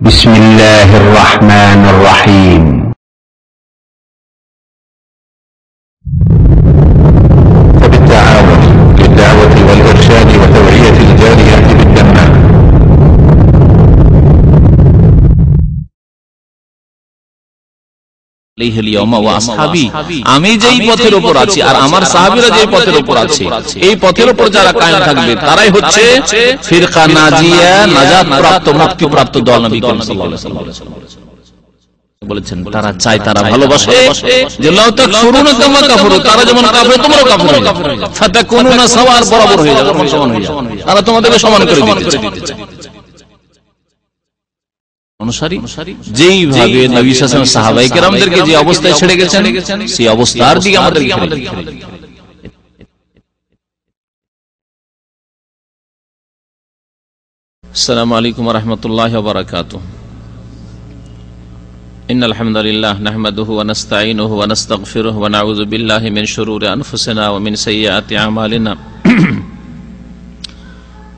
بسم الله الرحمن الرحيم وبالتعاون للدعوة والإرشاد وتوعية الجاليات بالدمام আমি যেই পথের উপর আছি আর আমার সাহাবীরা যেই পথের উপর আছে, এই পথের উপর যারা কায়েম থাকবে তারাই হচ্ছে ফিরকা নাজিয়া, নাজাত প্রাপ্ত, মুক্তি প্রাপ্ত দল। নবী করিম সাল্লাল্লাহু আলাইহি ওয়াসাল্লাম বলেছেন তারা চায়, তারা ভালোবাসে যে লাউ তাকফুরুনা কামা কাফারু, তারা যেমন কাফের তোমরাও কাফের হয়ে যাও, ফাতাকুনুনা সাওয়ার, বরাবর হয়ে যাও, সমান হয়ে যাও, তারা তোমাদেরকে সমান করে দিতে চায়। অনুসারী যেইভাবে নবী সাল্লাল্লাহু আলাইহি ওয়াসাল্লাম সাহাবায়ে কেরামদেরকে যে অবস্থায় ছেড়ে গেছেন, সেই অবস্থার দিকে আমাদের ফিরে যেতে হবে। আসসালামু আলাইকুম ওয়া রাহমাতুল্লাহি ওয়া বারাকাতুহু। ইন্নাল হামদালিল্লাহ নাহমাদুহু ওয়া নাস্তাঈনুহু ওয়া নাস্তাগফিরুহু ওয়া নাউযু বিল্লাহি মিন শুরুরি আনফুসিনা ওয়া মিন সাইয়্যাতি আমালিনা।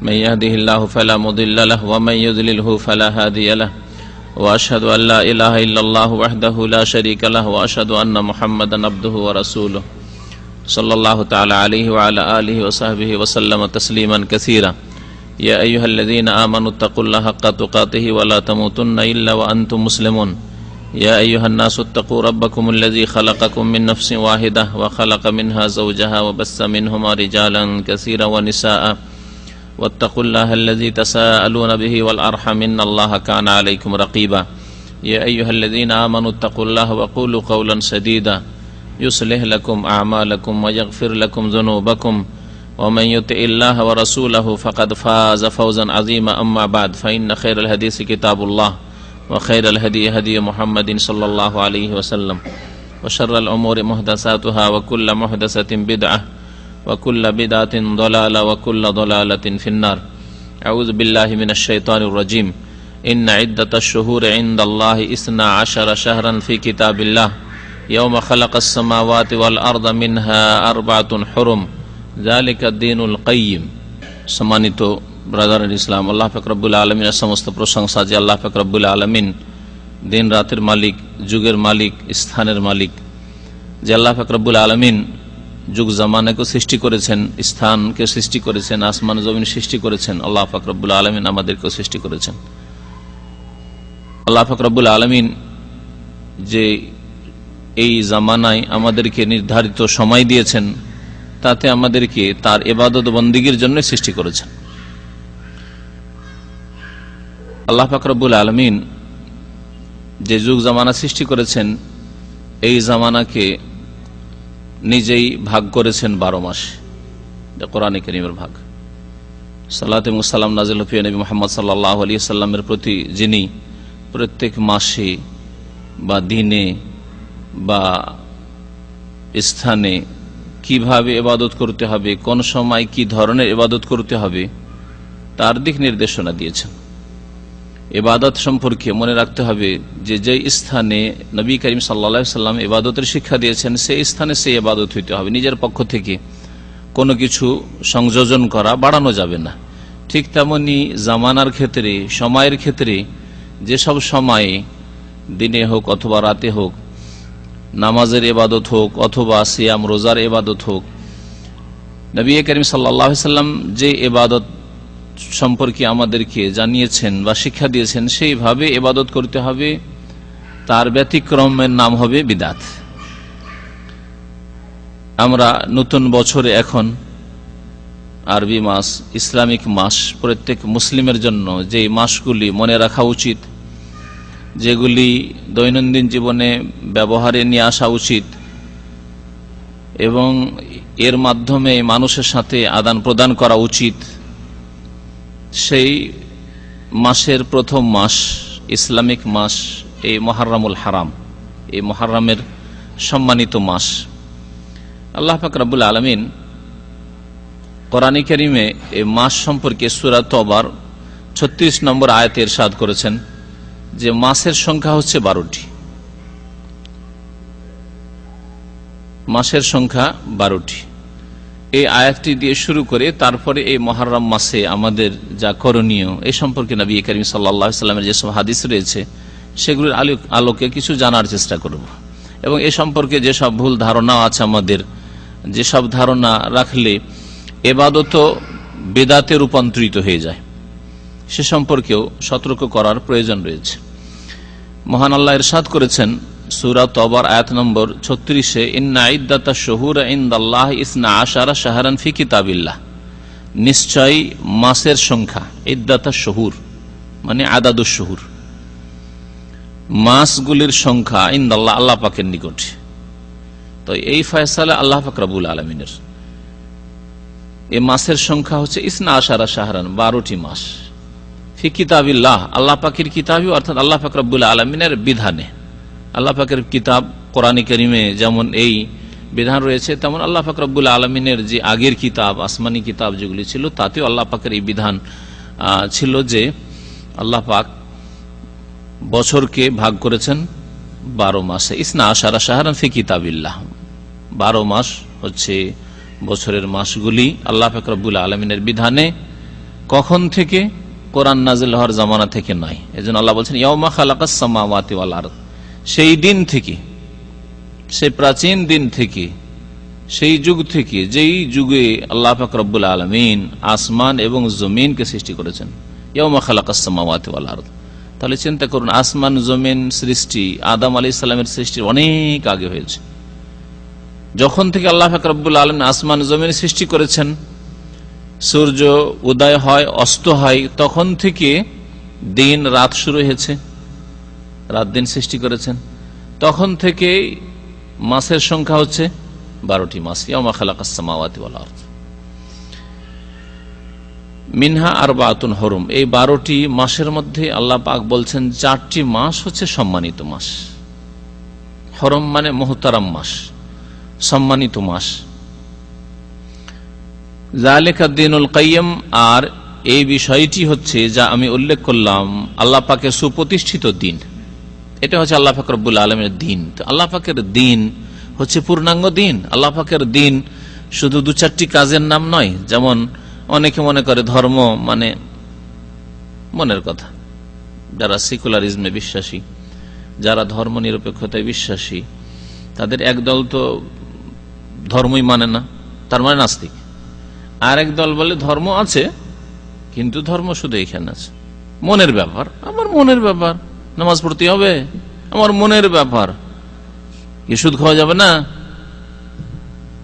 মান ইয়াহদিহিল্লাহু ফালা মুদিল্লা লাহু ওয়া মান ইউদ্লিলহু ফালা হাদিয়া লাহু। وأشهد أن لا إله إلا الله وحده لا شريك له وأشهد أن محمدا عبده ورسوله صلى الله تعالى عليه وعلى آله وصحبه وسلم تسليما كثيرا. يا أيها الذين آمنوا اتقوا الله حق تقاته ولا تموتن إلا وأنتم مسلمون. يا أيها الناس اتقوا ربكم الذي خلقكم من نفس واحدة وخلق منها زوجها وبث منهما رجالا كثيرا ونساء واتقوا الله الذي تساءلون به والأرحم إن الله كان عليكم رقيبا. يا أيها الذين آمنوا اتقوا الله وقولوا قولا سديدا يصلح لكم أعمالكم ويغفر لكم ذنوبكم ومن يطع الله ورسوله فقد فاز فوزا عظيما. أما بعد فإن خير الحديث كتاب الله وخير الهدي هدي محمد صلى الله عليه وسلم وشر الأمور محدثاتها وكل محدثة بدعة وكل بدعة ضلالة وكل ضلالة في النار. أعوذ بالله من الشيطان الرجيم. إن عدة الشهور عند الله 12 شهرا في كتاب الله يوم خلق السماوات والأرض منها 4 حرم ذلك الدين القيم. সম্মানিত ব্রাদার ইসলাম, আল্লাহ পাক রব্বুল আলামিনের সমস্ত প্রশংসা যে আল্লাহ পাক রব্বুল আলামিন দিন রাতের মালিক, যুগের মালিক, স্থানের মালিক, যে আল্লাহ পাক রব্বুল আলামিন যুগ জামানাকে সৃষ্টি করেছেন, স্থানকে সৃষ্টি করেছেন, আসমান জমিন সৃষ্টি করেছেন। আল্লাহ পাক রব্বুল আলামিন আমাদেরকেও সৃষ্টি করেছেন। আল্লাহ পাক রব্বুল আলামিন যে এই জামানায় আমাদেরকে নির্ধারিত সময় দিয়েছেন, তাতে আমাদেরকে তার ইবাদত বন্দেগীর জন্য সৃষ্টি করেছেন। আল্লাহ পাক রব্বুল আলামিন যে যুগ জামানা সৃষ্টি করেছেন, এই জামানাকে নিজেই ভাগ করেছেন 12 মাস, কোরআনে কারীমের ভাগ। সালাত এবং সালাম নাযিল হয়ে নবী মুহাম্মদ সাল্লাল্লাহু আলাইহি ওয়াসাল্লামের প্রতি, যিনি প্রত্যেক মাসে বা দিনে বা স্থানে কিভাবে ইবাদত করতে হবে, কোন সময় কি ধরনের ইবাদত করতে হবে, তার দিক নির্দেশনা দিয়েছেন। ইবাদত সম্পর্কে মনে রাখতে হবে যে যে স্থানে নবী করিম সাল্লাল্লাহু আলাইহি ওয়াসাল্লাম ইবাদতের শিক্ষা দিয়েছেন, সেই স্থানে সেই ইবাদত হইতে হবে। নিজের পক্ষ থেকে কোনো কিছু সংযোজন করা, বাড়ানো যাবে না। ঠিক তেমনি জামানার ক্ষেত্রে, সময়ের ক্ষেত্রে, যেসব সময়ে দিনে হোক অথবা রাতে হোক, নামাজের ইবাদত হোক অথবা সিয়াম রোজার ইবাদত হোক, নবী করিম সাল্লাল্লাহু আলাইহি ওয়াসাল্লাম যে ইবাদত সম্পর্কে আমাদেরকে জানিয়েছেন বা শিক্ষা দিয়েছেন, সেইভাবে ইবাদত করতে হবে। তার ব্যতিক্রমের নাম হবে বিদআত। আমরা নতুন বছরে এখন আরবি মাস, ইসলামিক মাস, প্রত্যেক মুসলিমের জন্য যে মাসগুলি মনে রাখা উচিত, যেগুলি দৈনন্দিন জীবনে ব্যবহারে নিয়ে আসা উচিত এবং এর মাধ্যমে মানুষের সাথে আদান প্রদান করা উচিত, সেই মাসের প্রথম মাস, ইসলামিক মাস, এই মুহররমুল হারাম, এই মুহররমের সম্মানিত মাস। আল্লাহ পাক রব্বুল আলামিন কোরআনে কারীমে এই মাস সম্পর্কে সূরা তওবার 36 নম্বর আয়াতে ইরশাদ করেছেন যে মাসের সংখ্যা হচ্ছে 12টি। মাসের সংখ্যা 12টি। এই আয়াতটি দিয়ে শুরু করে তারপরে এই মুহররম মাসে আমাদের যা করণীয় এই সম্পর্কে নবী করিম সাল্লাল্লাহু আলাইহি ওয়াসাল্লামের যেসব হাদিস রয়েছে সেগুলোর আলোকে কিছু জানার চেষ্টা করব এবং এ সম্পর্কে যেসব ভুল ধারণা আছে আমাদের, যেসব ধারণা রাখলে ইবাদত বিদআতে রূপান্তরিত হয়ে যায় সে সম্পর্কেও সতর্ক করার প্রয়োজন রয়েছে। মহান আল্লাহ ইরশাদ করেছেন সূরা তওবার আয়াত নম্বর 36-এ, ইন্না ইদ্দাতাশ শুহুরি ইনদাল্লাহি 12 শাহরান ফি কিতাবিল্লাহ, নিশ্চয় মাসের সংখ্যা, ইদ্দাতাশ শুহুর মানে আদাদুশ শুহুর, মাসগুলির সংখ্যা ইনদাল্লাহ আল্লাহ পাকের নিকট। তো এই ফয়সালা আল্লাহ পাক রব্বুল আলামিনের। এই মাসের সংখ্যা হচ্ছে 12 শাহরান, 12টি মাস, ফি কিতাবিল্লাহ আল্লাহ পাকের কিতাবি অর্থাৎ আল্লাহ পাক রব্বুল আলামিনের বিধানে। আল্লাহ পাকের কিতাব কোরআনে কারিমে যেমন এই বিধান রয়েছে, তেমন আল্লাহ পাক রব্বুল আলামিনের যে আগের কিতাব, আসমানি কিতাব যেগুলি ছিল, তাতেও আল্লাহ পাকের এই বিধান ছিল যে আল্লাহ পাক বছরকে ভাগ করেছেন 12 মাসে। 12 শাহরান ফি কিতাবিল্লাহ, 12 মাস হচ্ছে বছরের মাসগুলি আল্লাহ পাক রব্বুল আলামিনের বিধানে। কখন থেকে? কোরআন নাজিল হওয়ার জামানা থেকে নয়। এজন্য আল্লাহ বলছেন ইয়াউমা খালাকাস সামাওয়াতি ওয়াল আরদ, সেই দিন থেকে, সেই প্রাচীন দিন থেকে, সেই যুগ থেকে, যেই যুগে আল্লাহ পাক রব্বুল আলামিন আসমান এবং জমিনকে সৃষ্টি করেছেন। ইয়াউমা খালাকাস সামাওয়াতি ওয়াল আরদ, তাহলে চিন্তা করুন, আসমান জমিন সৃষ্টি আদম আলাইহিস সালামের সৃষ্টির অনেক আগে হয়েছে। যখন থেকে আল্লাহ পাক রব্বুল আলামিন আসমান জমিন সৃষ্টি করেছেন, সূর্য উদয় হয় অস্ত হয়, তখন থেকে দিন রাত শুরু হয়েছে, রাত দিন সৃষ্টি করেছেন। তখন থেকে মাসের সংখ্যা হচ্ছে 12টি মাস। ইয়াউমা খালাকাস সামাওয়াতি ওয়াল আরদ মিনহা আরবাতুন হুরুম, এই 12টি মাসের মধ্যে আল্লাহ পাক বলছেন 4টি মাস হচ্ছে সম্মানিত মাস। হরম মানে মুহতারাম মাস, সম্মানিত মাস। যালিকা দ্বীনুল কাইয়্যিম, আর এই বিষয়টি হচ্ছে যা আমি উল্লেখ করলাম আল্লাহ পাকের সুপ্রতিষ্ঠিত দিন। এটা হচ্ছে আল্লাহ পাক রব্বুল আলামিনের দিন। তো আল্লাহ পাকের দিন হচ্ছে পূর্ণাঙ্গ দিন। আল্লাহ পাকের দিন শুধু 2-4টি কাজের নাম নয়, যেমন অনেকে মনে করে ধর্ম মানে মনের কথা। যারা সেকুলারিজমে বিশ্বাসী, যারা ধর্ম নিরপেক্ষতায় বিশ্বাসী, তাদের একদল তো ধর্মই মানে না, তার মানে নাস্তিক। আর এক দল বলে ধর্ম আছে কিন্তু ধর্ম শুধু এখানে আছে, মনের ব্যাপার। আমার মনের ব্যাপার, নামাজ পড়তে হবে, আমার মনের ব্যাপার। কি সুদ খাওয়া যাবে না?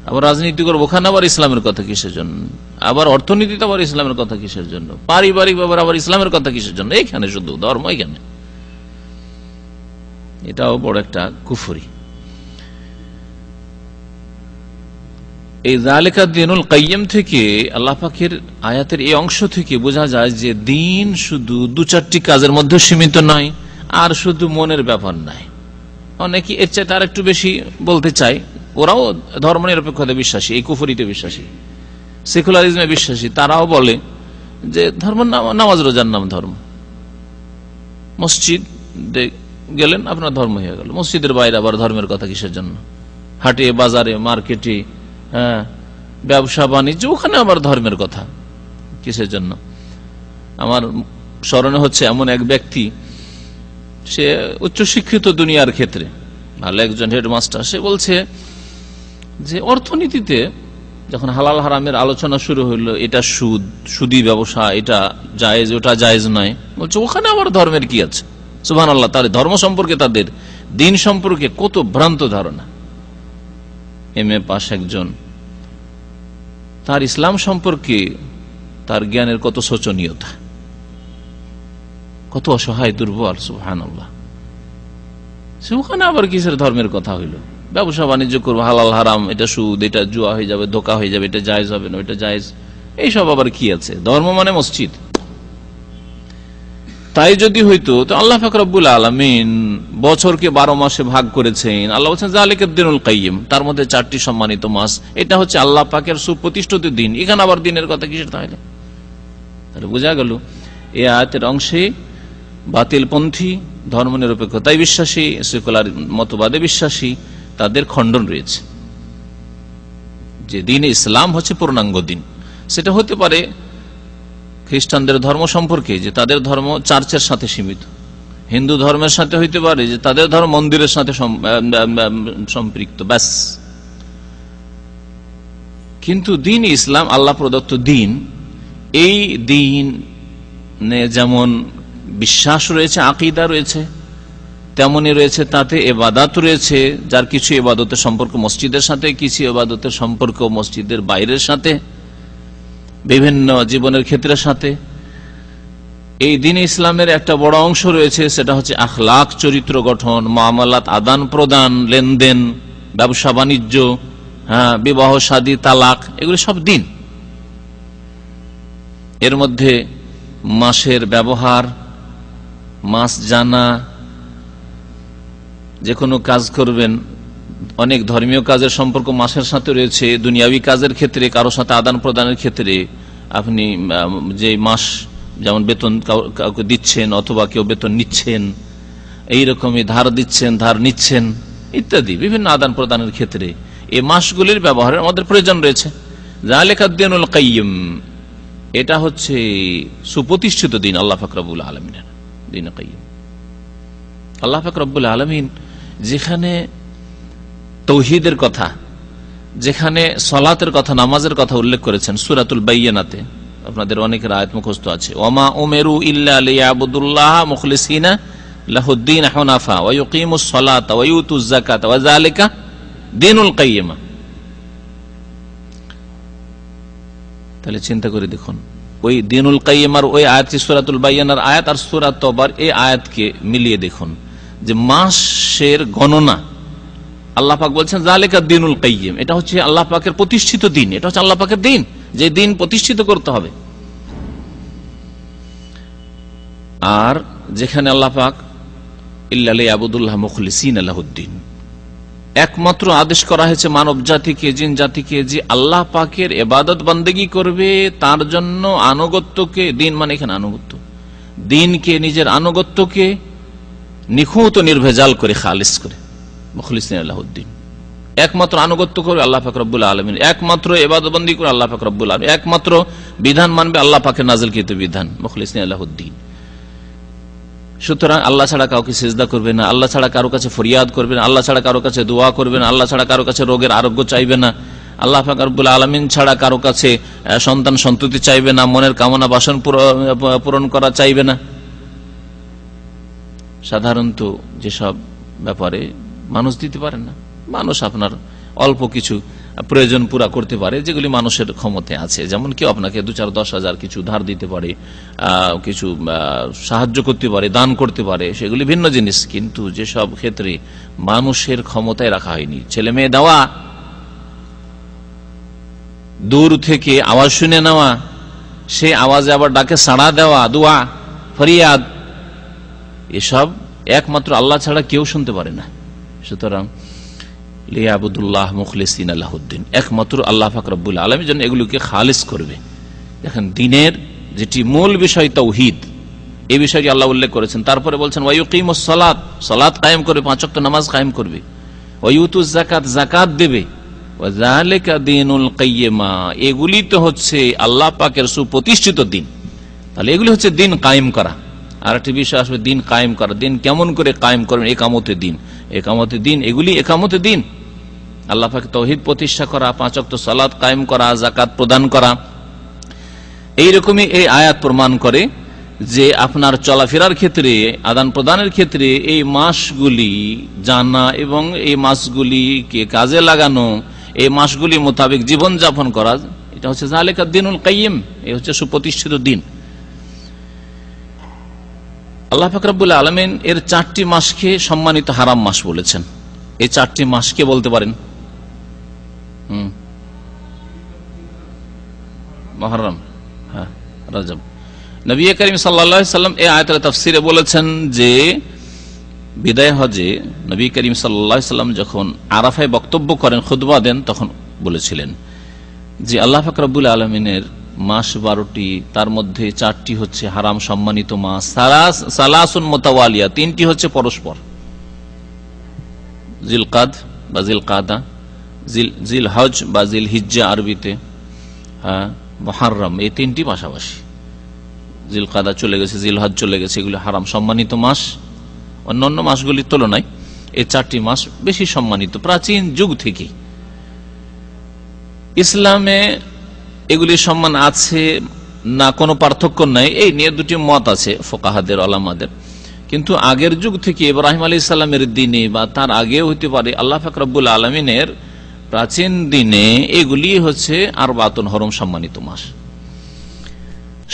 আবার রাজনীতি করবো, ওখানে আবার ইসলামের কথা কিসের জন্য? আবার অর্থনীতিতে আবার ইসলামের কথা কিসের জন্য? পারিবারিক ব্যাপার আবার ইসলামের কথা কিসের জন্য? এইখানে শুধু ধর্ম, এখানে। এটাও বড় একটা কুফরি। এই যালিকা দ্বীনুল কাইয়্যিম থেকে, আল্লাহ পাকের আয়াতের এই অংশ থেকে বোঝা যায় যে দিন শুধু 2-4টি কাজের মধ্যে সীমিত নয়, আর শুধু মনের ব্যাপার নয়। অনেকে এর চাইতে আর একটু বেশি বলতে চায়। ওরাও ধর্ম নিরপেক্ষতায় বিশ্বাসী, এই কুফরিতে বিশ্বাসী, সেকুলারিজমে বিশ্বাসী। তারাও বলে যে ধর্ম নামাজ রোজার নাম ধর্ম। মসজিদ গেলেন, আপনার ধর্ম হয়ে গেল। মসজিদের বাইরে আবার ধর্মের কথা কিসের জন্য? হাটে বাজারে মার্কেটে, হ্যাঁ, ব্যবসা বাণিজ্য, ওখানে আবার ধর্মের কথা কিসের জন্য? আমার স্মরণে হচ্ছে এমন এক ব্যক্তি, সে উচ্চশিক্ষিত দুনিয়ার ক্ষেত্রে, ভালো একজন হেডমাস্টার। সে বলছে যে অর্থনীতিতে যখন হালাল হারামের আলোচনা শুরু হইলো, এটা সুদি ব্যবসা, এটা জায়েজ, ওটা জায়েজ নয়। বলছে ওখানে আবার ধর্মের কি আছে? সুবহানাল্লাহ। তাহলে ধর্ম সম্পর্কে, তাদের দিন সম্পর্কে কত ভ্রান্ত ধারণা। MA পাস একজন, তার ইসলাম সম্পর্কে তার জ্ঞানের কত শোচনীয়তা, কত অসহায়, দুর্বল। সুবহানাল্লাহ। ওখানে আবার কিসের ধর্মের কথা হইল? ব্যবসা বাণিজ্য করবো, হালাল হারাম, এটা সুদ, এটা জুয়া হয়ে যাবে, ধোকা হয়ে যাবে, এটা জায়েজ হবে না, এটা জায়েজ, এইসব আবার কি আছে? ধর্ম মানে মসজিদ। তাই যদি হইতো, তো আল্লাহ পাক রব্বুল আলামিন বছরকে 12 মাসে ভাগ করেছেন। আল্লাহ বলছেন যালিকা দ্বীনুল কাইয়্যিম, তার মধ্যে 4টি সম্মানিত মাস। এটা হচ্ছে আল্লাহ পাকের সুপ্রতিষ্ঠিত দিন। এখানে আবার দিনের কথা কিসের? তাহলে বোঝা গেল এই আয়াতের অংশে বাতিলপন্থী, ধর্ম নিরপেক্ষতায় বিশ্বাসী, সেকুলার মতবাদে বিশ্বাসী, তাদের খণ্ডন রয়েছে। যে দিন ইসলাম হচ্ছে পূর্ণাঙ্গ দিন। সেটা হতে পারে খ্রিস্টানদের ধর্ম সম্পর্কে যে তাদের ধর্ম চার্চের সাথে সীমিত, হিন্দু ধর্মের সাথে হইতে পারে যে তাদের ধর্ম মন্দিরের সাথে সম্পৃক্ত, ব্যাস। কিন্তু দিন ইসলাম আল্লাহ প্রদত্ত দিন, এই দিন যেমন বিশ্বাস রয়েছে, আকীদা রয়েছে, তেমনই রয়েছে তাতে ইবাদত রয়েছে, যার কিছু ইবাদতের সম্পর্ক মসজিদের সাথে, কিছু ইবাদতের সম্পর্ক মসজিদের বাইরের সাথে, বিভিন্ন জীবনের ক্ষেত্রের সাথে। এই দিন ইসলামের একটা বড় অংশ রয়েছে, সেটা হচ্ছে আখলাক, চরিত্র গঠন, মুআমালাত, আদান প্রদান, লেনদেন, ব্যবসা বাণিজ্য, বিবাহ শাদী, তালাক, এগুলি সব দিন। এর মধ্যে মাসের ব্যবহার, মাস জানা, যে কোনো কাজ করবেন, অনেক ধর্মীয় কাজের সম্পর্ক মাসের সাথে রয়েছে। দুনিয়াবী কাজের ক্ষেত্রে, কারো সাথে আদান প্রদানের ক্ষেত্রে আপনি যে মাস, যেমন বেতন কাউকে দিচ্ছেন অথবা কেউ বেতন নিচ্ছেন, এইরকমই ধার দিচ্ছেন, ধার নিচ্ছেন ইত্যাদি বিভিন্ন আদান প্রদানের ক্ষেত্রে এই মাসগুলির ব্যবহারের আমাদের প্রয়োজন রয়েছে। যালিকা দিনুল কাইয়্যিম, এটা হচ্ছে সুপ্রতিষ্ঠিত দিন আল্লাহ পাক রব্বুল আলামিনের দিন কাইয়্যিম। আল্লাহ পাক রব্বুল আলামিন যেখানে তৌহিদের কথা, যেখানে সালাতের কথা, নামাজের কথা উল্লেখ করেছেন সূরাতুল বাইয়িনাতে, আপনাদের অনেকের আয়াত মুখস্থ আছে, ওয়ামা উমিরু ইল্লা লিয়াবুদুল্লাহ মুখলিসিনা লাহুদ্দিন হুনাফা ওয়া ইউকিমুস সালাতা ওয়া ইউতুজ যাকাতা ওয়া যালিকা দীনুল কাইয়্যিম। তাহলে চিন্তা করে দেখুন, ওই দীনুল কাইয়্যিম আর ওই আয়াতটি সূরাতুল বাইয়িনার আয়াত আর সূরা তওবার এই আয়াতকে মিলিয়ে দেখুন যে মাসের গণনা আল্লাহ পাক বলছেন যালিকা দীনুল কাইয়্যিম, এটা হচ্ছে আল্লাহ পাকের প্রতিষ্ঠিত দিন, এটা হচ্ছে আল্লাহ পাকের দিন, যে দিন প্রতিষ্ঠিত করতে হবে। আর যেখানে আল্লাহ পাক ইল্লা লিয়াবুদুল্লাহ মুখলিসিনা লাহুদ্দিন, একমাত্র আদেশ করা হয়েছে মানব জাতিকে, জিন জাতিকে, যে আল্লাহ পাকের ইবাদত বন্দেগী করবে, তার জন্য আনুগত্যকে, দিন মানে এখানে আনুগত্য, দিনকে, নিজের আনুগত্যকে নিখুঁত নির্ভেজাল করে, খালিস করে, মুখলিসিনা লাহুদ্দিন, একমাত্র আনুগত্য করবে আল্লাহ পাক রব্বুল আলামিন, একমাত্র ইবাদত বন্দেগী করে আল্লাহ পাক রব্বুল আলামিন, একমাত্র বিধান মানবে আল্লাহ পাকের নাযিলকৃত বিধান, মুখলিসিনা লাহুদ্দিন। সুতরাং আল্লাহ ছাড়া কাউকে সিজদা করবে না, আল্লাহ ছাড়া কারো কাছে ফরিয়াদ করবে না, আল্লাহ ছাড়া কারো কাছে দোয়া করবে না, আল্লাহ ছাড়া কারো কাছে রোগের আরোগ্য চাইবে না, আল্লাহ পাক রব্বুল আলামিন ছাড়া কারো কাছে সন্তান সন্ততি চাইবে না, মনের কামনা বাসন পূরণ করা চাইবে না। সাধারণত যেসব ব্যাপারে মানুষ দিতে পারেন না, মানুষ আপনার অল্প কিছু প্রয়োজন পুরা করতে পারে, যেগুলি মানুষের ক্ষমতায় আছে, যেমন কেউ আপনাকে 2-4-10 হাজার কিছু ধার দিতে পারে, কিছু সাহায্য করতে পারে, দান করতে পারে, সেগুলি ভিন্ন জিনিস। কিন্তু যেসব ক্ষেত্রে মানুষের ক্ষমতায় রাখা হয়নি, ছেলে মেয়ে দেওয়া, দূর থেকে আওয়াজ শুনে নেওয়া, সে আওয়াজে আবার ডাকে সাড়া দেওয়া, দোয়া ফরিয়াদ, এসব একমাত্র আল্লাহ ছাড়া কেউ শুনতে পারে না। সুতরাং লিয়াবুদুল্লাহ মুখলিসিনা লাহুদ্দিন, একমাত্র আল্লাহ পাক রব্বুল আলামিন যেন এগুলোকে খালিস করবে। দেখেন দিনের যেটি মূল বিষয় তাওহীদ, এই বিষয়টি আল্লাহ উল্লেখ করেছেন। তারপরে বলছেন ওয়া ইউকিমুস সালাত, সালাত কায়েম করবে, 5 ওয়াক্ত নামাজ কায়েম করবে, ওয়া ইউতুজ যাকাত, যাকাত দেবে, ওয়া যালিকা দীনুল কাইয়্যিম, এগুলি তো হচ্ছে আল্লাহ পাকের সুপ্রতিষ্ঠিত দিন। তাহলে এগুলি হচ্ছে দিন কায়েম করা। আর একটি বিষয় আসবে দিন কায়েম করা, দিন কেমন করে কায়েম করবেন, একামতে দিন, একামতে দিন, এগুলি একামতে দিন, আল্লাহ পাক তাওহীদ প্রতিষ্ঠা করা, 5 ওয়াক্ত সালাত কায়েম করা, যাকাত প্রদান করা। এইরকমই এই আয়াত প্রমাণ করে যে আপনার চলাফেরার ক্ষেত্রে, আদান প্রদানের ক্ষেত্রে এই মাসগুলি জানা এবং এই মাসগুলিকে কাজে লাগানো, এই মাসগুলি মোতাবেক জীবন যাপন করা, এটা হচ্ছে যালিকা দীনুল কাইয়্যিম, এই হচ্ছে সুপ্রতিষ্ঠিত দিন। আল্লাহ পাক রব্বুল আলামিন এর 4টি মাসকে সম্মানিত হারাম মাস বলেছেন। এই 4টি মাসকে বলতে পারেন মুহররম, হ্যাঁ, রজব। নবী করিম সাল্লাল্লাহু আলাইহি সাল্লাম এই আয়াতের তাফসীরে বলেছেন যে বিদায় হজে নবী করিম সাল্লাল্লাহু আলাইহি সাল্লাম যখন আরাফায় বক্তব্য করেন, খুতবা দেন, তখন বলেছিলেন যে আল্লাহ পাক রব্বুল আলামিনের মাস 12টি, তার মধ্যে 4টি হচ্ছে হারাম সম্মানিত মাস, সালাসুন মুতাওয়ালিয়া, 3টি হচ্ছে পরস্পর, জিলকাদ বা জিলকাদা জিল হজ বা জিল হিজ্জা আরবিতে, মুহররম, এই তিনটি পাশাপাশি। জিল কাদা চলে গেছে, জিল হজ চলে গেছে, এগুলি হারাম সম্মানিত মাস। অন্যান্য মাসগুলির তুলনায় এই 4টি মাস বেশি সম্মানিত প্রাচীন যুগ থেকে। ইসলামে এগুলির সম্মান আছে না কোনো পার্থক্য নাই, এই নিয়ে দুটি মত আছে ফোকাহাদের, ওলামাদের। কিন্তু আগের যুগ থেকে ইব্রাহিম আলাইহিস সালামের দিনে বা তার আগেও হতে পারে, আল্লাহ পাক রব্বুল আলামিনের প্রাচীন দিনে এগুলি হচ্ছে আরবাতুন হরম, সম্মানিত মাস।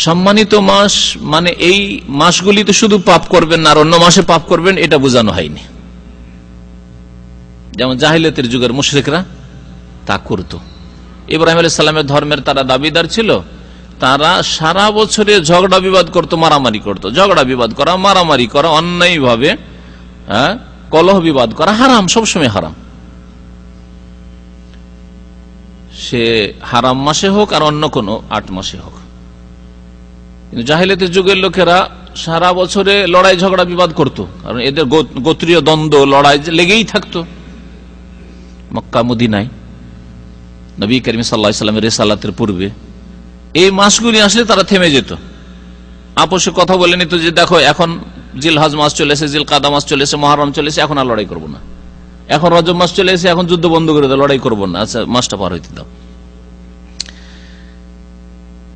সম্মানিত মাস মানে এই মাসগুলিতে শুধু পাপ করবেন না আর অন্য মাসে পাপ করবেন, এটা বোঝানো হয়নি। যেমন জাহিলিয়াতের যুগের মুশরিকরা তা করত। ইব্রাহিম আলাইহিস সালামের ধর্মের তারা দাবিদার ছিল, তারা সারা বছরে ঝগড়া বিবাদ করত, মারামারি করত। ঝগড়া বিবাদ করা, মারামারি করা, অন্যায় ভাবে কলহ বিবাদ করা হারাম, সবসময় হারাম। সে হারাম মাসে হোক আর অন্য কোনো 8 মাসে হোক। কিন্তু জাহিলিয়াতের যুগের লোকেরা সারা বছরে লড়াই ঝগড়া বিবাদ করত, কারণ এদের গোত্রীয় দ্বন্দ্ব, লড়াই লেগেই থাকতো। মক্কা মদিনায় নবী করিম সাল্লাল্লাহু আলাইহি ওয়াসাল্লামের রিসালাতের পূর্বে এই মাসগুলি আসলে তারা থেমে যেত, আপসে কথা বলে নিত যে দেখো এখন জিলহজ মাস চলে এসে, জিল কাদা মাস চলে এসে, মুহররম চলে এসে, এখন আর লড়াই করবো না। এখন রজব মাস চলে এসে, এখন যুদ্ধ বন্ধ করে দাও, লড়াই করবো না, আচ্ছা মাসটা পার হইতে দাও।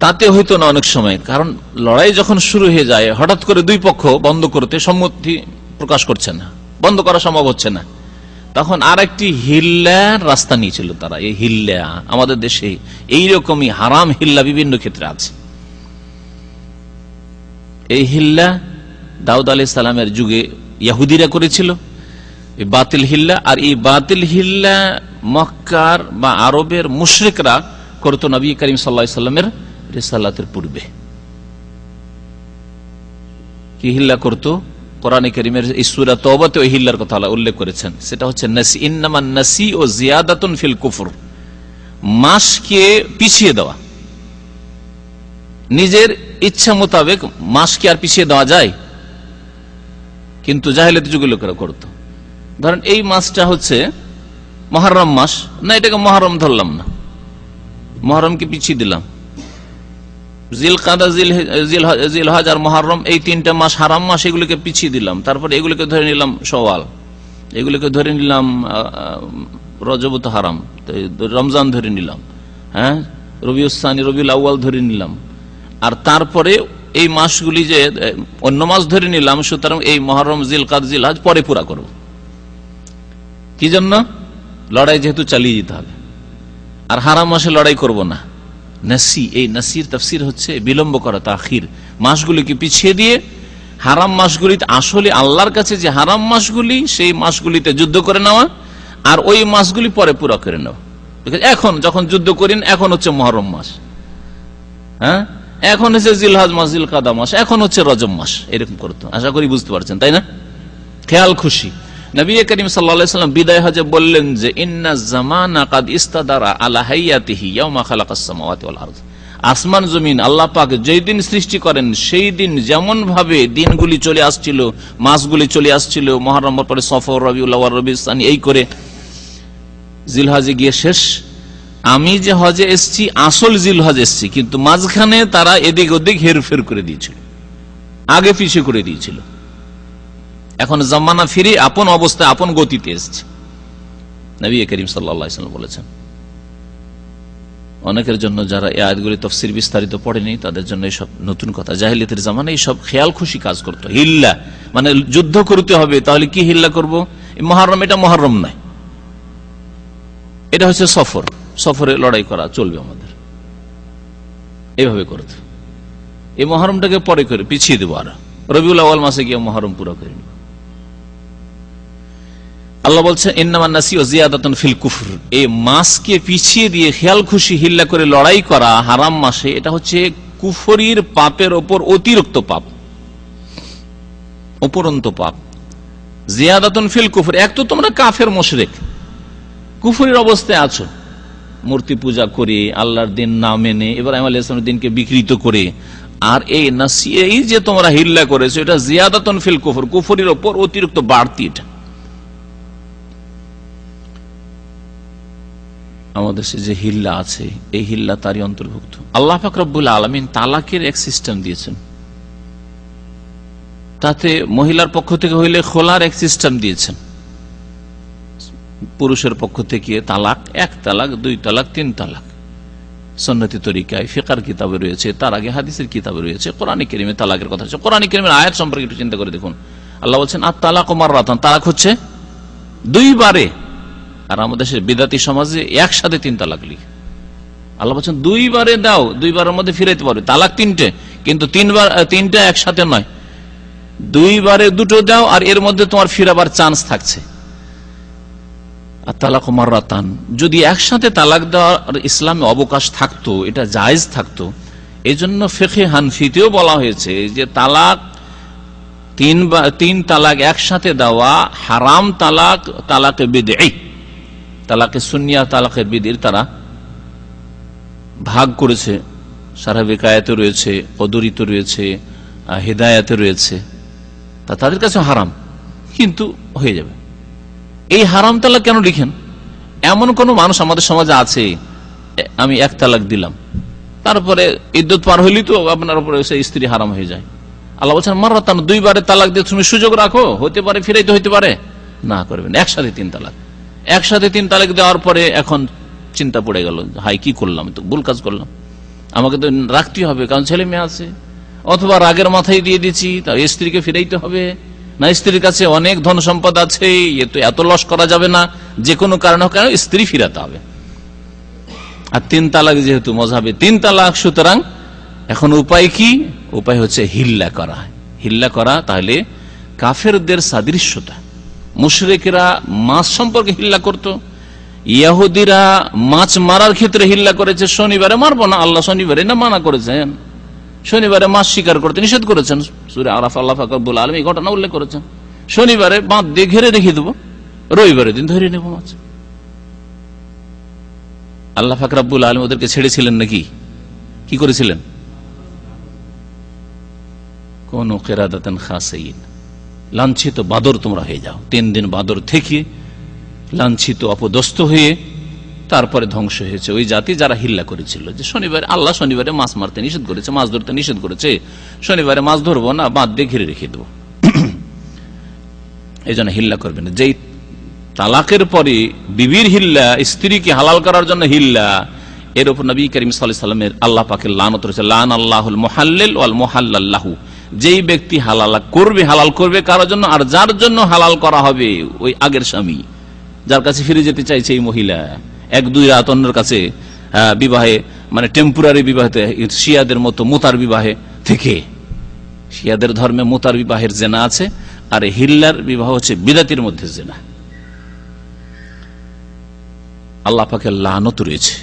তাতে হইতো না অনেক সময়, কারণ লড়াই যখন শুরু হয়ে যায় হঠাৎ করে দুই পক্ষ বন্ধ করতে সম্মতি প্রকাশ করছে না, বন্ধ করা সম্ভব হচ্ছে না, তখন আর একটি হিল্লার রাস্তা নিয়েছিল তারা। এই হিল্লা আমাদের দেশে এইরকমই হারাম হিল্লা বিভিন্ন ক্ষেত্রে আছে। এই হিল্লা দাউদ আলাইহিস সালামের যুগে ইহুদিরা করেছিল, এই বাতিল হিল্লা। আর এই বাতিল হিল্লা মক্কার বা আরবের মুশরিকরা করতো নবী করিম সাল্লাল্লাহু আলাইহি সাল্লামের রিসালাতের পূর্বে। কি হিল্লা করতো? কোরআনে কারীমের এই সূরা তওবাতে ওই হিল্লার কথা আল্লাহ উল্লেখ করেছেন, সেটা হচ্ছে নাসি, ইন্নামান নাসি ও জিয়াদাতুন ফিল কুফর। মাসকে পিছিয়ে দেওয়া, নিজের ইচ্ছা মোতাবেক মাসকে আর পিছিয়ে দেওয়া যায়, কিন্তু জাহেলিয়াতের যুগের লোকেরা করতো। ধরেন এই মাসটা হচ্ছে মুহররম মাস, না এটাকে মুহররম ধরলাম না, মুহররমকে পিছিয়ে দিলাম। জিল কাদা, জিল হজ আর মুহররম, এই 3টা মাস হারাম মাস, এগুলোকে পিছিয়ে দিলাম। তারপরে এগুলোকে ধরে নিলাম শাওয়াল, এগুলোকে ধরে নিলাম রজব তো হারাম, রমজান ধরে নিলাম, হ্যাঁ রবিউল সানি, রবিউল আউয়াল ধরে নিলাম। আর তারপরে এই মাসগুলি যে অন্য মাস ধরে নিলাম, সুতরাং এই মুহররম, জিল কাদ, জিল হজ পরে পুরা করব। কি জন্য? লড়াই যেহেতু চালিয়ে যেতে হবে, আর হারাম মাসে লড়াই করব না। নাসি, এই নাসির তাফসীর হচ্ছে বিলম্ব করা, তাখির, মাসগুলিকে পিছিয়ে দিয়ে হারাম মাসগুলিতে, আসলে আল্লাহর কাছে যে হারাম মাসগুলি সেই মাসগুলিতে যুদ্ধ করে নেওয়া, আর ওই মাসগুলি পরে পুরা করে নেওয়া। এখন যখন যুদ্ধ করেন, এখন হচ্ছে মুহররম মাস, হ্যাঁ এখন হচ্ছে জিলহজ মাস, জিল কাদা মাস, এখন হচ্ছে রজব মাস, এরকম করতো। আশা করি বুঝতে পারছেন, তাই না? খেয়াল খুশি নবী করিম সাল্লাল্লাহু আলাইহি ওয়াসাল্লাম বিদায় হজে বললেন যে ইন্না জামানা কাদ ইস্তাদারা আলা হাইয়াতিহি ইয়াওমা খালাকাস সামাওয়াতি ওয়াল আরদ। আসমান জমিন আল্লাহ পাক যেই দিন সৃষ্টি করেন, সেই দিন যেমন ভাবে দিনগুলি চলে আসছিল, মাসগুলি চলে আসছিল, মুহররম পরে সফর, রবিউল আউয়াল, রবিউল সানি, এই করে জিলহজে গিয়ে শেষ। আমি যে হজে এসেছি, আসল জিলহজ এসেছি, কিন্তু মাঝখানে তারা এদিক ওদিক হেরফের করে দিয়েছিল, আগে পিছিয়ে করে দিয়েছিল। এখন জামানা ফিরে আপন অবস্থায়, আপন গতিতে এসেছে, নবী করিম সাল্লাল্লাহু আলাইহি ওয়াসাল্লাম বলেছেন। অনেকের জন্য যারা এই আয়াতগুলি তাফসীর বিস্তারিত পড়েনি, তাদের জন্য এইসব নতুন কথা। জাহেলিয়াতের জামানায় এইসব খেয়াল খুশি কাজ করতো। হিল্লা মানে যুদ্ধ করতে হবে, তাহলে কি হিল্লা করবো? মুহররম, এটা মুহররম নয়, এটা হচ্ছে সফর, সফরে লড়াই করা চলবে আমাদের, এইভাবে করতো। এই মুহররমটাকে পরে করে পিছিয়ে দেবো, আর রবিউল আউয়াল মাসে গিয়ে মুহররম পুরো করে নেব। আল্লাহ বলছেন ইন্নামান নাসি ওয়া জিয়াদাতুন ফিল কুফর। এই মাসকে পিছিয়ে দিয়ে খেয়াল খুশি হিল্লা করে লড়াই করা হারাম মাসে, এটা হচ্ছে কুফরির পাপের ওপর অতিরিক্ত পাপ, অপরন্ত পাপ। জিয়াদাতুন ফিল কুফর, এক তো তোমরা কাফের মুশরিক, কুফরির অবস্থায় আছো, মূর্তি পূজা করে, আল্লাহর দিন না মেনে, ইব্রাহিম আলাইহিস সালামের দিনকে বিকৃত করে, আর এই নাসি, এই যে তোমরা হিল্লা করেছো, এটা জিয়াদাতুন ফিল কুফর, কুফরির ওপর অতিরিক্ত বাড়তি। এটা আমাদের যে হিল্লা আছে এই হিল্লা তারই অন্তর্ভুক্ত। আল্লাহ পাক রব্বুল আলামিন তালাকের এক সিস্টেম দিয়েছেন, তাতে মহিলার পক্ষ থেকে হইলে খোলার এক সিস্টেম দিয়েছেন, পুরুষের পক্ষ থেকে তালাক, 1 তালাক, 2 তালাক, 3 তালাক সুন্নতি তরিকায় ফিকার কিতাবে রয়েছে, তার আগে হাদিসের কিতাবে রয়েছে, কোরআনে কারীমে তালাকের কথা আছে। কোরআনে কারীমের আয়াত সম্পর্কে একটু চিন্তা করে দেখুন। আল্লাহ বলছেন আত-তালাকু মাররাতান, তালাক হচ্ছে 2 বারে। আর আমাদের দেশের বিদাতি সমাজে একসাথে 3 তালাক লিখে। আল্লাহ বলছেন 2 বারে দাও, 2 বারের মধ্যে ফিরাইতে পারবে। তালাক 3টে, কিন্তু 3টা একসাথে নয়, 2 বারে 2টো দাও আর এর মধ্যে তোমার ফিরাবার চান্স থাকছে। তালাক মাররাতান, যদি একসাথে তালাক দেওয়ার ইসলামে অবকাশ থাকতো, এটা জায়েজ থাকতো, এই জন্য ফিকহে হানফিতেও বলা হয়েছে যে তালাক 3 তালাক একসাথে দেওয়া হারাম তালাক, তালাকে বিদঈ, তালাকে সুন্নিয়া, তালাকের বিদির তারা ভাগ করেছে। সারাবিক আয়াতে রয়েছে, কদরিতে রয়েছে, হিদায়াতে রয়েছে, তা তাদের কাছে হারাম, কিন্তু হয়ে যাবে। এই হারাম তালাক কেন লিখেন? এমন কোন মানুষ আমাদের সমাজে আছে, আমি 1 তালাক দিলাম, তারপরে ইদ্যত পার হইলি তো আপনার উপরে স্ত্রী হারাম হয়ে যায়। আল্লাহ বলছেন মাররাতান, 2 বারে তালাক দিয়ে তুমি সুযোগ রাখো, হতে পারে ফিরাইতে হইতে পারে, না করবেন। একসাথে 3 তালাক, একসাথে 3 তালাক দেওয়ার পরে এখন চিন্তা পড়ে গেল, হাই কি করলাম, তো ভুল কাজ করলাম, আমাকে তো রাখতেই হবে, কারণ ছেলে মেয়ে আছে, অথবা রাগের মাথায় দিয়ে দিচ্ছি, তার স্ত্রীকে ফিরাইতে হবে, না স্ত্রীর কাছে অনেক ধন সম্পদ আছে, এত লস করা যাবে না, যে কোনো কারণে হোক স্ত্রী ফিরাতে হবে। আর 3 তালাক যেহেতু মযহাবে 3 তালাক, সুতরাং এখন উপায় কি? উপায় হচ্ছে হিল্লা করা। হিল্লা করা তাহলে কাফেরদের সাদৃশ্যতা। মুশরিকরা মাছ সম্পর্কে হিল্লা করত, ইহুদিরা মাছ মারার ক্ষেত্রে হিল্লা করেছে, শনিবারে মারবো না, আল্লাহ শনিবারে না মানা করেছেন, শনিবারে মাছ শিকার করতে নিষেধ করেছেন। সূরা আরাফ আল্লাহ পাক রব্বুল আলামিন এই ঘটনা উল্লেখ করেছেন, শনিবারে বাঁধ দিয়ে ঘিরে রেখে দেবো, রবিবারের দিন ধরে নেব মাছ। আল্লাহ পাক রব্বুল আলামিন ওদেরকে ছেড়েছিলেন নাকি? কি করেছিলেন? কোন কিরাদাতান খাসিন, লাঞ্ছিত বাদর তোমরা হয়ে যাও। 3 দিন বাদর থেকে লাঞ্ছিত অপদস্থ হয়ে তারপরে ধ্বংস হয়েছে ওই জাতি যারা হিল্লা করেছিল যে শনিবারে, আল্লাহ শনিবারে মাছ মারতে নিষেধ করেছে, মাছ ধরতে নিষেধ করেছে, শনিবারে মাছ ধরবো না, বাঁধ দিয়ে ঘিরে রেখে দেবো। এই জন্য হিল্লা করবে না। যেই তালাকের পরে বিবির হিল্লা, স্ত্রীকে হালাল করার জন্য হিল্লা, এর উপর নবী করিম সাল্লাল্লাহু আলাইহি ওয়াসাল্লামের আল্লাহ পাকের লানত রয়েছে, লান আল্লাহুল মুহাল্লিল ওয়াল মুহাল্লাল লাহু। যেই ব্যক্তি হালাল করবে কারোর জন্য, আর যার জন্য হালাল করা হবে ওই আগের স্বামী, যার কাছে ফিরে যেতে চাইছে এই মহিলা 1-2 রাত অন্যের কাছে বিবাহে, মানে টেম্পোরারি বিবাহে, শিয়াদের মতো মুতার বিবাহে থেকে, শিয়াদের ধর্মে মুতার বিবাহের জেনা আছে, আর হিল্লার বিবাহ হচ্ছে বিদাতির মধ্যে জেনা। আল্লাহ পাকের লানত রয়েছে,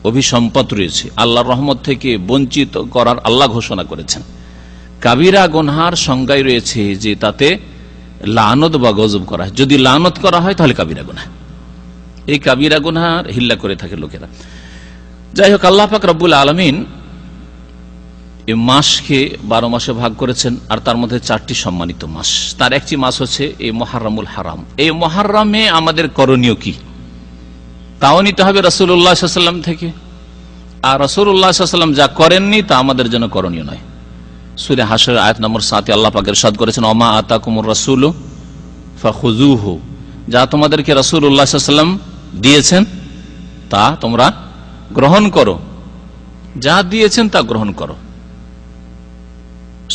অভিসম্পদ রয়েছে, আল্লাহর রহমত থেকে বঞ্চিত করার আল্লাহ ঘোষণা করেছেন। কাবিরা গুনহার সংজ্ঞায় রয়েছে যে তাতে লানত বা গজব করা হয়, যদি লানত করা হয় তাহলে কাবিরা গুনাহ। এই কাবিরা গুনহার হিল্লা করে থাকে লোকেরা। যাই হোক, আল্লাহ পাক রব্বুল আলামিন এই মাসকে 12 মাসে ভাগ করেছেন, আর তার মধ্যে 4টি সম্মানিত মাস। তার একটি মাস হচ্ছে এই মুহররমুল হারাম। এই মুহররমে আমাদের করণীয় কি, তাও নিতে হবে রাসূলুল্লাহ সাল্লাল্লাহু আলাইহি ওয়াসাল্লাম থেকে। আর রাসূলুল্লাহ সাল্লাল্লাহু আলাইহি ওয়াসাল্লাম যা করেননি তা আমাদের জন্য করণীয় নয়। সূরা হাশর আয়াত নম্বর 7 আল্লাহ পাক ইরশাদ করেছেন, ওমা আতাকুমুর রাসূলু ফাখুযুহু, যা তোমাদেরকে রাসূলুল্লাহ সাল্লাল্লাহু আলাইহি ওয়াসাল্লাম দিয়েছেন তা তোমরা গ্রহণ করো, যা দিয়েছেন তা গ্রহণ করো।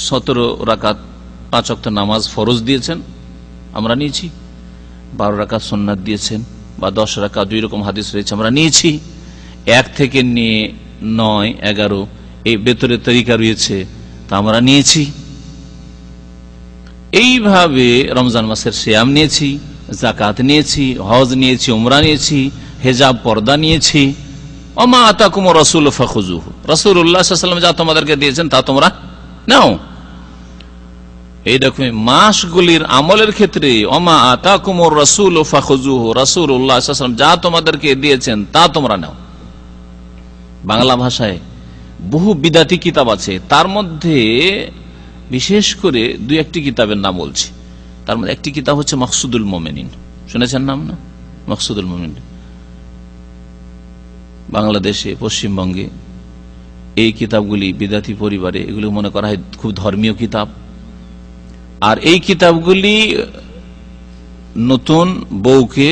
17 রাকাত 5 ওয়াক্ত নামাজ ফরজ দিয়েছেন, আমরা নিয়েছি। 12 রাকাত সুন্নাত দিয়েছেন, বা 10 রাকাত, 2 রকম হাদিস রয়েছে, আমরা নিয়েছি। 1 থেকে নিয়ে 9, 11 এই বেতরের তরিকা রয়েছে, তা আমরা নিয়েছি। এইভাবে রমজান মাসের সিয়াম নিয়েছি, যাকাত নিয়েছি, হজ নিয়েছি, উমরা নিয়েছি, হেজাব পর্দা নিয়েছি। ওমা আতাকুমুর রাসূলু ফাখুযুহু, রাসূলুল্লাহ সাল্লাল্লাহু আলাইহি ওয়াসাল্লাম যা তোমাদেরকে দিয়েছেন তা তোমরা নাও। এইরকম মাসগুলির আমলের ক্ষেত্রে ওমা আতাকুমুর রাসূলু ফাখুযুহু, রাসূলুল্লাহ সাল্লাল্লাহু আলাইহি ওয়াসাল্লাম যা তোমাদেরকে দিয়েছেন তা তোমরা নাও। বাংলা ভাষায় বহু বিদাতি কিতাব আছে, তার মধ্যে বিশেষ করে 2-1টি কিতাবের নাম বলছি। তার মধ্যে একটি কিতাব হচ্ছে মাকসুদুল মুমিনিন, শুনেছেন নাম না? মাকসুদুল মুমিনিন বাংলাদেশে, পশ্চিমবঙ্গে এই কিতাবগুলি বিদাতি পরিবারে এগুলো মনে করা হয় খুব ধর্মীয় কিতাব। আর এই কিতাবগুলি নতুন বউকে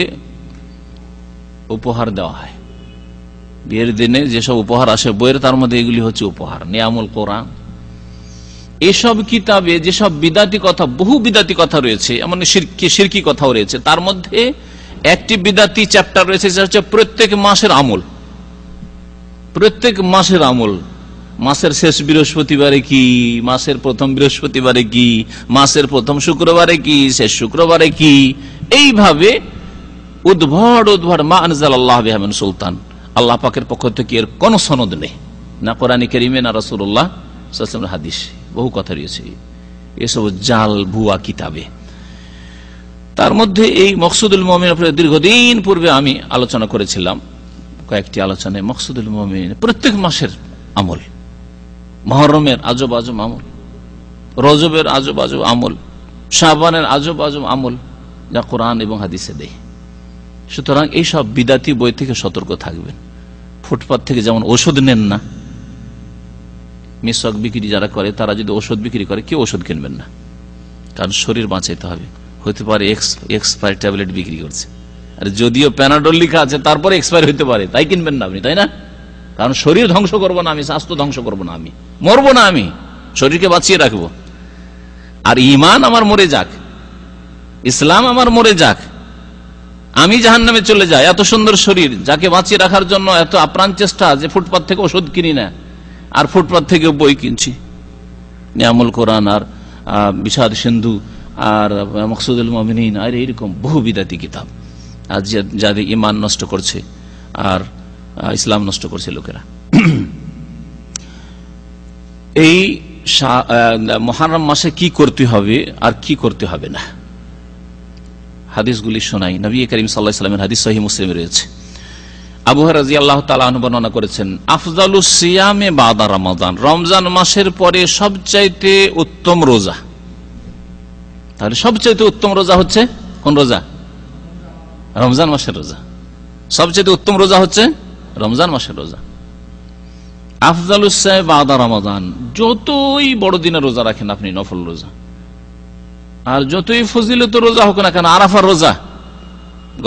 উপহার দেওয়া হয়। বিয়ের দিনে যেসব উপহার আসে বইয়ের, তার মধ্যে এগুলি হচ্ছে উপহার। নিয়ামুল কোরআন, এসব কিতাবে যেসব বিদাতি কথা, বহু বিদাতি কথা রয়েছে, এমন শিরকি কথাও রয়েছে। তার মধ্যে একটি বিদাতি চ্যাপ্টার রয়েছে, সেটা হচ্ছে প্রত্যেক মাসের আমল। প্রত্যেক মাসের আমল, মাসের শেষ বৃহস্পতিবারে কি, মাসের প্রথম বৃহস্পতিবারে কি, মাসের প্রথম শুক্রবারে কি, শেষ শুক্রবারে কি, এইভাবে উদ্ভট মা আনজালাল্লাহু বিহা মিন সুলতান, আল্লাহ পাকের পক্ষ থেকে এর কোন সনদ নেই, না কোরআনে কারিমে না রাসূলুল্লাহ সাল্লাল্লাহু আলাইহি ওয়াসাল্লামের হাদিস। বহু কথা রয়েছে এসব জাল ভুয়া কিতাবে। তার মধ্যে এই মকসুদুল মুমিন দীর্ঘদিন পূর্বে আমি আলোচনা করেছিলাম, কয়েকটি আলোচনায়। মকসুদুল মুমিন প্রত্যেক মাসের আমল, মুহররমের আজব আজব আমল, রজবের আজব আজব আমল, শাবানের আজব আজব আমল, যা কোরআন এবং হাদিসে দেয়। সুতরাং এইসব বিদাতি বই থেকে সতর্ক থাকবেন। ফুটপাত থেকে যেমন ওষুধ নেন না, মিসওয়াক বিক্রি যারা করে তারা যদি ওষুধ বিক্রি করে, কেউ ওষুধ কিনবেন না, কারণ শরীর বাঁচাইতে হবে। হতে পারে এক্সপায়ার ট্যাবলেট বিক্রি করছে, আর যদিও প্যানাডল লেখা আছে তারপরে এক্সপায়ার হতে পারে, তাই কিনবেন না আপনি, তাই না? কারণ শরীর ধ্বংস করবো না আমি, স্বাস্থ্য ধ্বংস করবো না আমি, মরবো না আমি, শরীরকে বাঁচিয়ে রাখবো। আর ঈমান আমার মরে যাক, ইসলাম আমার মরে যাক, আমি জাহান্নামে চলে যাই। এত সুন্দর শরীর যাকে বাঁচিয়ে রাখার জন্য এত আপ্রাণ চেষ্টা, যে ফুটপাত থেকে ওষুধ কিনি না, আর ফুটপাত থেকে বই কিনছি, নিয়ামুল কোরআন আর বিষাদ সিন্ধু আর মকসুদুল মুমিনিন আর এইরকম বহু বিদাতি কিতাব, আর যাদের ঈমান নষ্ট করছে আর ইসলাম নষ্ট করছে লোকেরা। এই মুহররম মাসে কি করতে হবে আর কি করতে হবে না, হাদিসগুলি শোনাই। নবী করিম সাল্লাল্লাহু আলাইহি ওয়াসাল্লামের হাদিস সহিহ মুসলিমে রয়েছে। আবু হুরায়রা রাদিয়াল্লাহু তাআলা আনহু বর্ণনা করেছেন, আফজালুস সিয়ামে বাদা রমাদান, রমজান মাসের পরে সবচাইতে উত্তম রোজা। তাহলে সবচাইতে উত্তম রোজা হচ্ছে কোন রোজা? রমজান মাসের রোজা। সবচাইতে উত্তম রোজা হচ্ছে রমজান মাসের রোজা। আফজালুস সিয়ামে বাদা রমাদান, যতই বড় দিনে রোজা রাখেন আপনি, নফল রোজা, আর যতই ফজিলত রোজা হোক না কেন, আরাফার রোজা,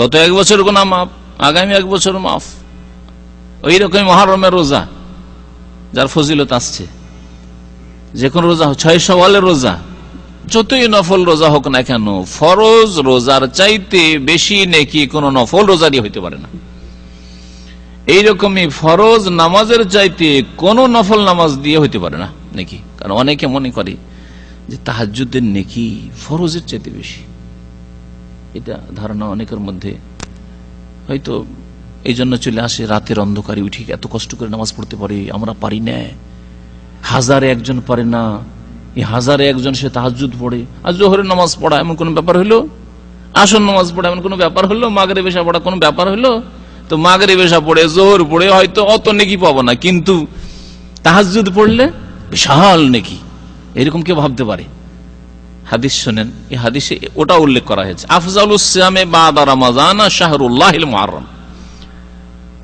গত এক বছর গুনাহ মাফ, আগামী এক বছর মাফ, ওই রকম মুহররমের রোজা যার ফজিলত আসছে, যে কোন রোজা, 6 শাওয়ালের রোজা, যতই নফল রোজা হোক না কেন, ফরজ রোজার চাইতে বেশি নেকি কোন নফল রোজারই হইতে পারে না। এইরকমই ফরজ নামাজের চাইতে কোন নফল নামাজ দিয়ে হইতে পারে না নাকি। কারণ অনেকে মনে করে যে তাহাজ্জুদের নেকি ফরজের চাইতে বেশি, এটা ধারণা অনেকের মধ্যে হয়তো এই জন্য চলে আসে। রাতের অন্ধকারে উঠি এত কষ্ট করে নামাজ পড়তে পারে, আমরা পারি না। হাজারে একজন পারে না, এই হাজারে একজন সে তাহাজ্জুদ পড়ে। আর জোহরের নামাজ পড়া এমন কোন ব্যাপার হলো? আসর নামাজ পড়া এমন কোন ব্যাপার হলো? মাগরিব এশা পড়া কোন ব্যাপার হলো? তো মাগরিব এশা পড়ে, জোহর পড়ে হয়তো অত নেকি পাবো না, কিন্তু তাহাজ্জুদ পড়লে বিশাল নেকি, এরকম কেউ ভাবতে পারে? হাদিস শোনেন, এই হাদিসে ওটা উল্লেখ করা হয়েছে, আফজালুস সিয়ামে বাদা রমাদান শাহরুল্লাহিল মুহররম,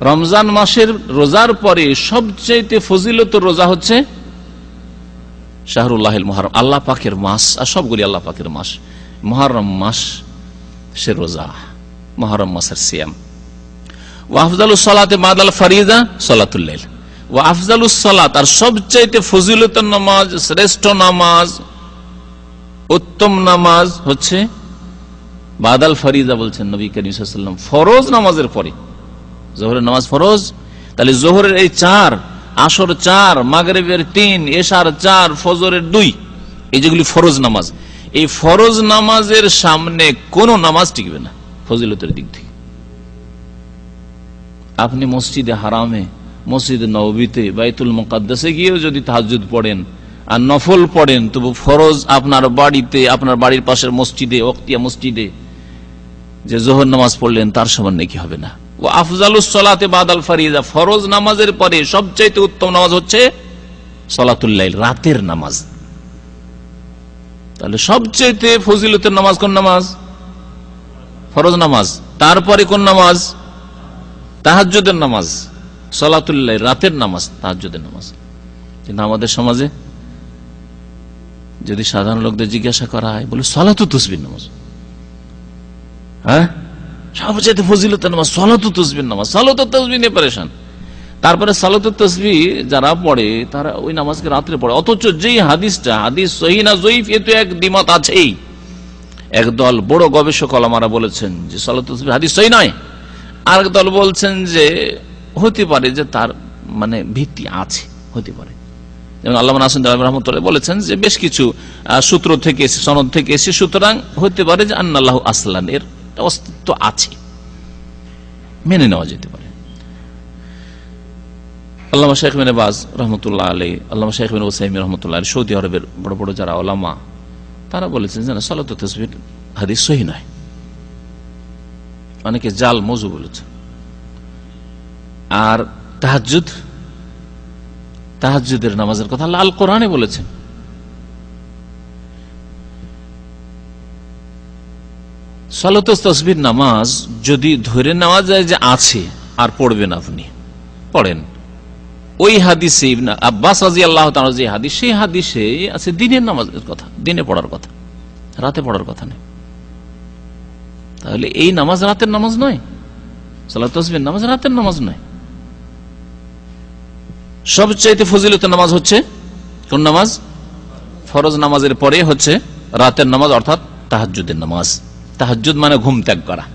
রমজান মাসের রোজার পরে সবচেয়ে ফজিলত রোজা হচ্ছে শাহরুল্লাহিল মুহররম, আল্লাহ পাকের মাস। আর সবগুলি আল্লাহ পাকের মাস। মুহররম মাস সে রোজা, মুহররম মাসের সিয়াম। ওয়া আফজালুস সালাতে বাদাল ফরিজা সালাতুল লাইল, ওয়া আফজালুস সালাত, আর সবচেয়ে ফজিলতের নামাজ, শ্রেষ্ঠ নামাজ, উত্তম নামাজ হচ্ছে বাদাল ফরিজা, বলছেন নবী করিম সাল্লাল্লাহু আলাইহি ওয়াসাল্লাম, ফরজ নামাজের পরে। জোহরের নামাজ ফরজ, তাহলে জোহরের এই 4, আসর 4, মাগরিবের 3, এশার 4, ফজরের 2, এই যেগুলি ফরজ নামাজ, এই ফরজ নামাজের সামনে কোন নামাজ টিকবে না ফজিলতের দিক থেকে। আপনি মসজিদে হারামে, মসজিদে নববীতে, বাইতুল মুকাদ্দাসে গিয়েও যদি তাহাজ্জুদ পড়েন আর নফল পড়েন, তবু ফরজ আপনার বাড়িতে, আপনার বাড়ির পাশের মসজিদে, ওয়াক্তিয়া মসজিদে যে যোহর নামাজ পড়লেন তার সমান নেকি হবে না। ও আফজালুস সালাতে বাদাল ফরিজা, ফরজ নামাজের পরে সবচাইতে উত্তম নামাজ হচ্ছে সালাতুল লাইল, রাতের নামাজ। তাহলে সবচাইতে ফজিলতের নামাজ কোন নামাজ? ফরজ নামাজ। তারপরে কোন নামাজ? তাহাজ্জুদের নামাজ। সালাতুল লাইল, রাতের নামাজ, তাহাজ্জুদের নামাজ। কিন্তু আমাদের সমাজে যদি সাধারণ লোকদের জিজ্ঞাসা করা হয়, বলে সালাতু তাসবিহ নামাজ। হ্যাঁ, সবচেয়ে ফজিলতের নামাজ সালাতু তাসবিহ নামাজ, সালাতু তাসবিহ নিয়ে পরেশান। তারপরে সালাতু তাসবিহ যারা পড়ে তারা ওই নামাজকে রাত্রে পড়ে, অথচ যেই হাদিসটা হাদিস সহিহ না জয়ীফ, এ তো এক দ্বিমত আছেই। একদল বড় গবেষক ওলামারা বলেছেন যে সালাতু তাসবিহ হাদিস সহিহ নয়, আর দল বলছেন যে হতে পারে যে তার মানে ভিত্তি আছে, হতে পারে। যেমন আল্লামা নাসির রহমতুল্লাহ বলেছেন যে বেশ কিছু সূত্র থেকে এসে, সনদ থেকে এসে, সুতরাং হতে পারে যে আন্নাল্লাহু আসলান, এর অস্তিত্ব আছে, মেনে নেওয়া যেতে পারে। আল্লামা শাইখ ইবনে বাজ রহমতুল্লাহ আলাইহি, আল্লামা শাইখ ইবনে উসাইমিন রহমতুল্লাহ আলাইহি, সৌদি আরবের বড় বড় যারা ওলামা, তারা বলেছেন যে সালাতু তাসবিহ হাদিস সহিহ নয়। অনেকে জাল মওযু বলেছে। আর তাহাজ্জুদের নামাজের কথা আল্লাহ আল কোরআনে বলেছেন। সালাতু তাসবিহ নামাজ যদি ধরে নেওয়া যায় যে আছে আর পড়বেন, আপনি পড়েন, ওই হাদিসে ইবনে আব্বাস রাদিয়াল্লাহু তাআলা যে হাদিস, সেই হাদিসে আছে দিনের নামাজের কথা, দিনে পড়ার কথা, রাতে পড়ার কথা নেই। তাহলে এই নামাজ রাতের নামাজ নয়, সালাতু তাসবিহ নামাজ রাতের নামাজ নয়। সবচাইতে ফজিলতের নামাজ হচ্ছে কোন নামাজ? ফরজ নামাজের পরে হচ্ছে রাতের নামাজ, অর্থাৎ তাহাজ্জুদের নামাজ। তাহাজ্জুদ মানে ঘুম ত্যাগ করা,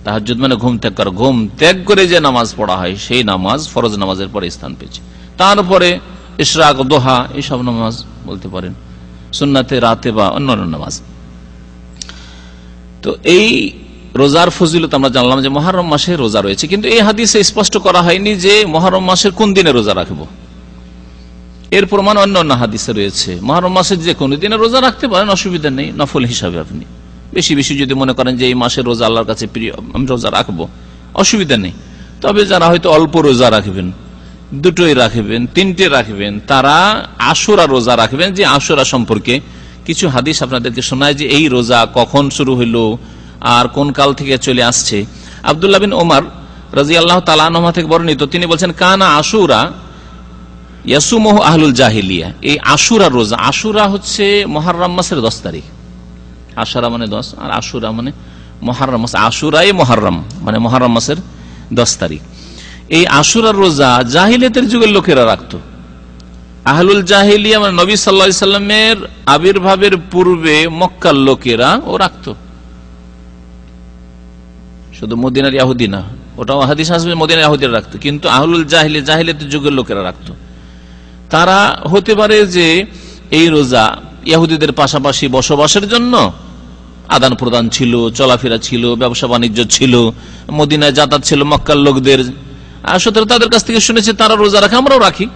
তাহাজ্জুদ মানে ঘুম ত্যাগ করা। ঘুম ত্যাগ করে যে নামাজ পড়া হয় সেই নামাজ ফরজ নামাজের পরে স্থান পেয়েছে। তারপরে ইশরাক, দোহা, এইসব নামাজ বলতে পারেন, সুন্নাতে রাতে বা অন্যান্য নামাজ। তো এই রোজার ফজিলত আমরা জানলাম যে মুহররম মাসে রোজা রয়েছে, কিন্তু এই হাদিসে স্পষ্ট করা হয়নি যে মুহররম মাসের কোন দিনে রোজা রাখবো। এর প্রমাণ অন্য হাদিসে রয়েছে। মুহররম মাসের যে কোনো দিনে রোজা রাখতে পারেন, অসুবিধা নেই, নফল হিসাবে। আপনি বেশি বেশি যদি মনে করেন যে এই মাসের রোজা আল্লাহর কাছে প্রিয়, আমি রোজা রাখবো, অসুবিধা নেই। তবে যারা হয়তো অল্প রোজা রাখবেন, দুটোই রাখবেন, তিনটে রাখবেন, তারা আশুরা রোজা রাখবেন। যে আশুরা সম্পর্কে কিছু হাদিস আপনাদেরকে শোনায় যে এই রোজা কখন শুরু হইলো আর কোন কাল থেকে চলে আসছে। আব্দুল্লাহ বিন ওমর রাদিয়াল্লাহু তাআলা আনহু থেকে বর্ণিত, তিনি বলছেন কানা আশুরা ইয়াসুমুহু আহলুল জাহিলিয়া। এই আশুরা রোজা, আশুরা হচ্ছে মুহররম মাসের 10 তারিখ। আশুরা মানে 10 আর আশুরা মানে মুহররম মাস। আশুরাই মুহররম মানে মুহররম মাসের 10 তারিখ। এই আশুরার রোজা জাহিলিয়াতের যুগের লোকেরা রাখতো। আহলুল জাহিলিয়া মানে নবী সাল্লাল্লাহু আলাইহি সাল্লামের আবির্ভাবের পূর্বে মক্কার লোকেরা ও রাখতো। শুধু মদিনার ইহুদি না, ওটাও হাদিস আসবে মদিনার ইহুদিরা রাখতো, কিন্তু আহলুল জাহিলিয়া, জাহিলিয়াতের যুগের লোকেরা রাখতো। তারা হতে পারে যে এই রোজা ইহুদিদের পাশাপাশি বসবাসের জন্য আদান প্রদান ছিল, চলাফেরা ছিল, ব্যবসা বাণিজ্য ছিল, মদিনায় যাতায়াত ছিল মক্কার লোকদের। আর সুতরাং তাদের কাছ থেকে শুনেছে তারা রোজা রাখে, আমরাও রাখি।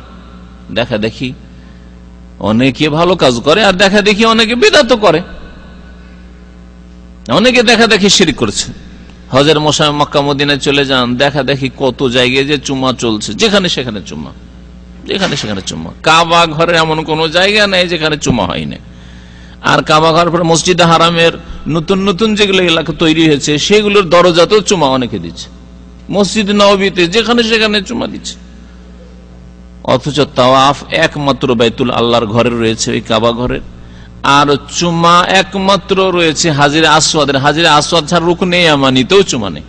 দেখা দেখি অনেকে ভালো কাজ করে, আর দেখা দেখি অনেকে বিদআত করে, অনেকে দেখা দেখি শিরক করছে। হজের মৌসুমে মক্কা মদিনায় চলে যান, দেখা দেখি কত জায়গায় যে চুমা চলছে, যেখানে সেখানে চুমা, যেখানে সেখানে চুমা। কাবা ঘরে এমন কোন জায়গা নেই যেখানে চুমা হয়নি। আর কাবা ঘর পরে মসজিদে হারামের নতুন নতুন যেগুলো এলাকা তৈরি হয়েছে সেগুলোর দরজাতেও চুমা অনেকে দিচ্ছে। মসজিদ নববীতে যেখানে সেখানে চুমা দিচ্ছে। অথচ তাওয়াফ একমাত্র বাইতুল আল্লাহর ঘরে রয়েছে, ওই কাবা ঘরের। আর চুমা একমাত্র রয়েছে হাজিরে আসওয়াদের। হাজিরে আসওয়াদ ছাড়া রুকনে ইয়ামানিতেও চুমা নেই।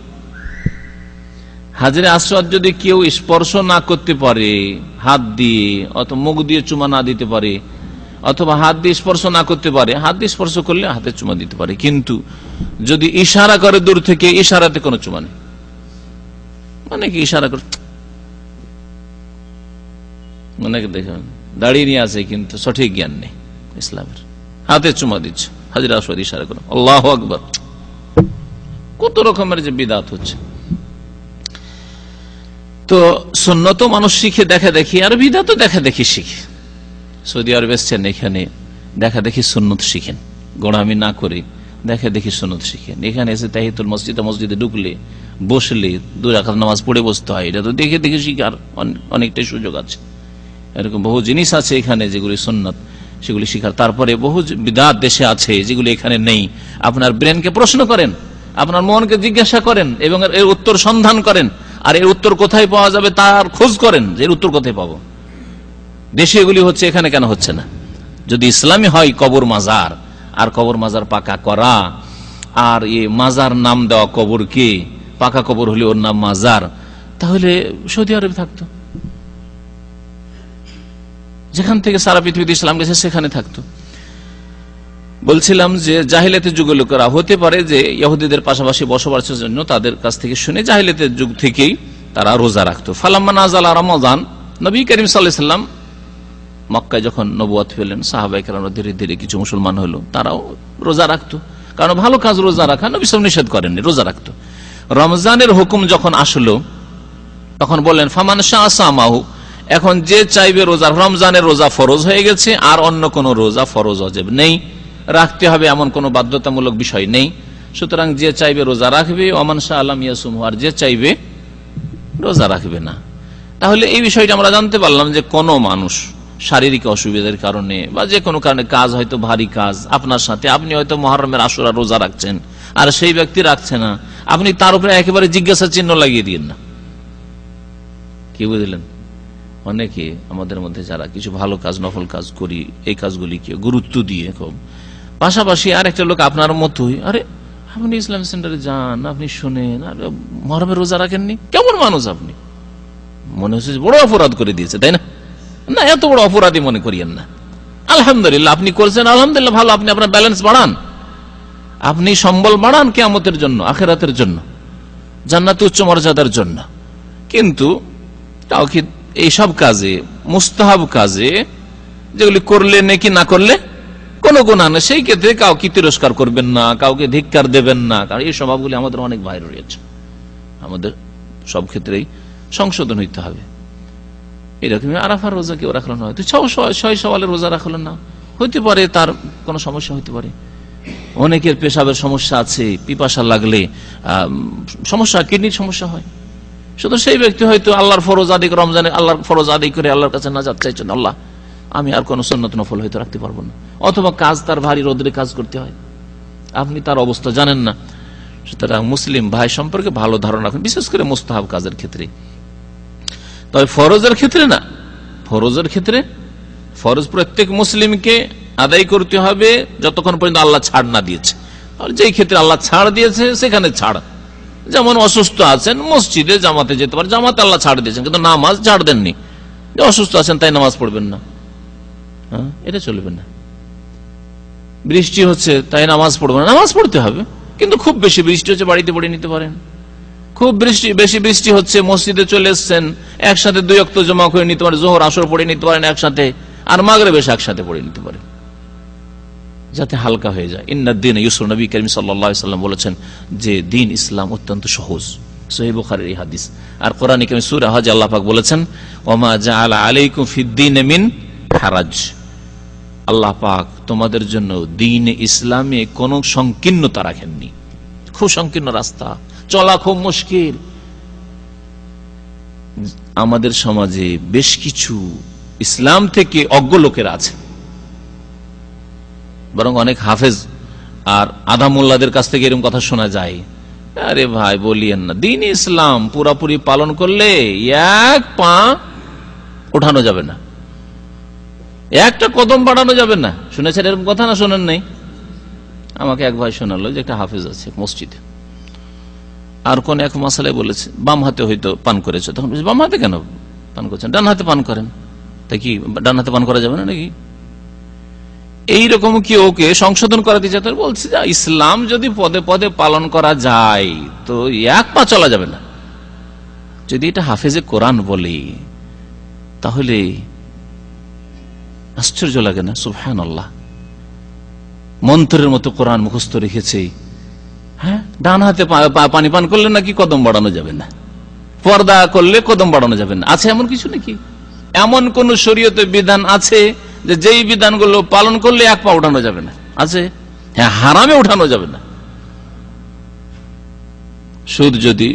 হাজিরে আসওয়াদ যদি কেউ স্পর্শ না করতে পারে হাত দিয়ে, অথবা মুখ দিয়ে চুমা না দিতে পারে, অথবা হাত দিয়ে স্পর্শ না করতে পারে, হাত দিয়ে স্পর্শ করলে হাতে চুমা দিতে পারে। কিন্তু যদি ইশারা করে দূর থেকে, ইশারাতে কোনো চুমা নেই। মানে কি ইশারা করে, অনেকে দেখেন দাঁড়িয়ে নিয়ে আছে কিন্তু সঠিক জ্ঞান নেই ইসলামের, হাতে চুমা দিচ্ছে হাজির আসওয়াদ ইশারা করে। আল্লাহু আকবার। কত রকমের যে বিদআত হচ্ছে। তো সুন্নত মানুষ শিখে দেখা দেখি, আর বিদআতও দেখা দেখি শিখে। সৌদি আরব এসছেন, এখানে দেখা দেখি সুন্নত শিখেন, গোড়ামি না করে দেখা দেখি সুন্নত শিখেন। এখানে এসে তাহিয়াতুল মসজিদে ঢুকলে, বসলে 2 রাকাত নামাজ পড়ে বসতে হয়। এটা তো দেখে দেখে শিখার অনেকটাই সুযোগ আছে। এরকম বহু জিনিস আছে এখানে যেগুলি সুন্নত, সেগুলি শিখার। তারপরে বহু বিদআত দেশে আছে যেগুলি এখানে নেই। আপনার ব্রেনকে প্রশ্ন করেন, আপনার মনকে জিজ্ঞাসা করেন এবং এর উত্তর সন্ধান করেন। আর এর উত্তর কোথায় পাওয়া যাবে তার খোঁজ করেন, যে এর উত্তর কোথায় পাবো। দেশে এগুলি হচ্ছে, এখানে কেন হচ্ছে না? যদি ইসলামী হয় কবর মাজার, আর কবর মাজার পাকা করা, আর এ মাজার নাম দেওয়া কবরকে, পাকা কবর হলে ওর নাম মাজার, তাহলে সৌদি আরবে থাকতো, যেখান থেকে সারা পৃথিবীতে ইসলাম গেছে সেখানে থাকতো। বলছিলাম যে জাহিলিয়াতের যুগের লোকেরা হতে পারে যে ইহুদিদের পাশাপাশি বসবাসের জন্য তাদের কাছ থেকে শুনে জাহিলিয়াতের যুগ থেকেই তারা রোজা রাখতো। ফালাম্মা নাযালা রমাদান, নবী করিম সাল্লাল্লাহু আলাইহি ওয়াসাল্লাম মক্কায় যখন নবুয়ত পেলেন, সাহাবায়ে কেরামরা ধীরে ধীরে কিছু মুসলমান হলো, তারাও রোজা রাখতো। কারণ ভালো কাজ রোজা রাখা, নবী সাল্লাল্লাহু নিষেধ করেননি, রোজা রাখতো। রমজানের হুকুম যখন আসলো তখন বললেন ফামান শাআ সামাহু, এখন যে চাইবে রোজা, রমজানের রোজা ফরজ হয়ে গেছে, আর অন্য কোন রোজা ফরজ ওয়াজিব নেই, রাখতে হবে এমন কোন বাধ্যতামূলক বিষয় নেই। সুতরাং যে চাইবে রোজা রাখবে, ওমান শাআ লাম ইয়াসুমহু, আর যে চাইবে রোজা রাখবে না। তাহলে এই বিষয়টা আমরা জানতে পারলাম যে কোন মানুষ শারীরিক অসুবিধার কারণে বা যে কোনো কারণে, কাজ হয়তো ভারী কাজ আপনার সাথে, আপনি হয়তো মুহররমের আশুরা রোজা রাখছেন আর সেই ব্যক্তি রাখছে না, আপনি তার উপরে একেবারে জিজ্ঞাসা চিহ্ন লাগিয়ে দিন না। কি বুঝলেন? অনেকে আমাদের মধ্যে যারা কিছু ভালো কাজ, নফল কাজ করি, এই কাজগুলিকে গুরুত্ব দিয়ে খুব, পাশাপাশি আর একটা লোক আপনার মতোই, আরে আপনি ইসলাম সেন্টারে যান, আপনি শোনেন, আর মুহররমের রোজা রাখেননি, কেমন মানুষ আপনি? মনে হচ্ছে বড় অপরাধ করে দিয়েছে, তাই না? না, এত বড় অপরাধী মনে করিয়েন না। আলহামদুলিল্লাহ আপনি করছেন, আলহামদুলিল্লাহ ভালো, আপনি আপনার ব্যালেন্স বাড়ান, আপনি সম্বল বাড়ান কিয়ামতের জন্য, আখিরাতের জন্য, জান্নাতে উচ্চ মর্যাদার জন্য। কিন্তু তাওহীদ এইসব কাজে, মুস্তাহাব কাজে, যেগুলি করলে নেকি, না করলে কোনো গুনাহ নেই, সেই ক্ষেত্রে কাউকে তিরস্কার করবেন না, কাউকে ধিক্কার দেবেন না। কারণ এই স্বভাবগুলি আমাদের অনেক বাইরে রয়েছে, আমাদের সব ক্ষেত্রেই সংশোধন হইতে হবে। এরকম আরাফার রোজা কেউ রাখলো না, হয়তো 6 সওয়ালের রোজা রাখলো না, হইতে পারে তার কোনো সমস্যা হইতে পারে। অনেকের পেশাবের সমস্যা আছে, পিপাসা লাগলে সমস্যা, কিডনির সমস্যা হয়। শুধু সেই ব্যক্তি হয়তো আল্লাহর ফরজ আদায়, রমজানে আল্লাহর ফরজ আদায় করে আল্লাহর কাছে নাজাত চাইছেন, আল্লাহ আমি আর কোনো সুন্নত নফল হয়তো রাখতে পারবো না, অথবা কাজ তার ভারী, রোদরে কাজ করতে হয়, আপনি তার অবস্থা জানেন না। সুতরাং মুসলিম ভাই সম্পর্কে ভালো ধারণা রাখুন, বিশেষ করে মুস্তাহাব কাজের ক্ষেত্রে। তবে ফরজের ক্ষেত্রে না, ফরজের ক্ষেত্রে ফরজ প্রত্যেক মুসলিমকে আদায় করতে হবে যতক্ষণ পর্যন্ত আল্লাহ ছাড় না দিয়েছে। আর যেই ক্ষেত্রে আল্লাহ ছাড় দিয়েছে সেখানে ছাড়, যেমন অসুস্থ আছেন, মসজিদে জামাতে যেতে পারে, জামাতে আল্লাহ ছাড় দিয়েছেন, কিন্তু নামাজ ছাড় দেননি। যে অসুস্থ আছেন তাই নামাজ পড়বেন না, এটা চলবে না। বৃষ্টি হচ্ছে তাই নামাজ পড়বেন না, নামাজ পড়তে হবে, কিন্তু খুব বেশি বৃষ্টি হচ্ছে বাড়িতে পড়ে নিতে পারেন। খুব বেশি বৃষ্টি হচ্ছে, মসজিদে চলে এসছেন, একসাথে 2 ওয়াক্ত জমা করে নিতে পারেন, যোহর আসর পড়ে নিতে পারেন একসাথে, আর মাগরিব এশা একসাথে পড়ে নিতে পারেন, যাতে হালকা হয়ে যায়। ইন্নাদ-দীন ইউসর, নবী করিম সাল্লাল্লাহু আলাইহি ওয়াসাল্লাম বলেছেন যে দিন ইসলাম অত্যন্ত সহজ, সহিহ বুখারীর এই হাদিস। আর কোরআনে কারীমে সূরা হজ আল্লাহ পাক বলেছেন ওমা জাআলা আলাইকুম ফিদ-দীন মিন হারাজ, আল্লাহ পাক তোমাদের জন্য দ্বীন ইসলামে কোনো সংকীর্ণতা রাখেননি। খুব সংকীর্ণ রাস্তা, চলা খুব মুশকিল। আমাদের সমাজে বেশ কিছু ইসলাম থেকে অজ্ঞ লোকেরা আছে, বরং অনেক হাফেজ আর আধা মোল্লাদের কাছ থেকে এরকম কথা শোনা যায়। আরে ভাই বলিয়েন না, দ্বীন ইসলাম পুরাপুরি পালন করলে 1 পা ওঠানো যাবে না, 1টা কদম বাড়ানো যাবে না। শুনেছেন এরকম কথা, না শোনেন নাই? আমাকে এক ভাই শোনালো যে একটা হাফেজ আছে মসজিদে, আর কোন এক মাসালায় বলেছে বাম হাতে হয়তো পান করেছে, তখন বাম হাতে কেন পান করছেন, ডান হাতে পান করেন, তাই কি ডান হাতে পান করা যাবে না নাকি? এইরকম কি ওকে সংশোধন করা দিচ্ছে? বলছে যে ইসলাম যদি পদে পদে পালন করা যায় তো 1 পা চলা যাবে না। যদি এটা হাফেজে কোরআন বলে তাহলে আশ্চর্য লাগে না? সুবহানাল্লাহ, মন্ত্রের মতো কোরআন মুখস্থ রেখেছে। হ্যাঁ, ডান হাতে পানি পান করলে নাকি কদম বাড়ানো যাবে না, পর্দা করলে কদম বাড়ানো যাবে না। আছে এমন কিছু নাকি? এমন কোন শরীয়তে বিধান আছে যে যেই বিধানগুলো পালন করলে 1 পা উঠানো যাবে না? আছে? হ্যাঁ, হারামে উঠানো যাবে না। সুদ যদি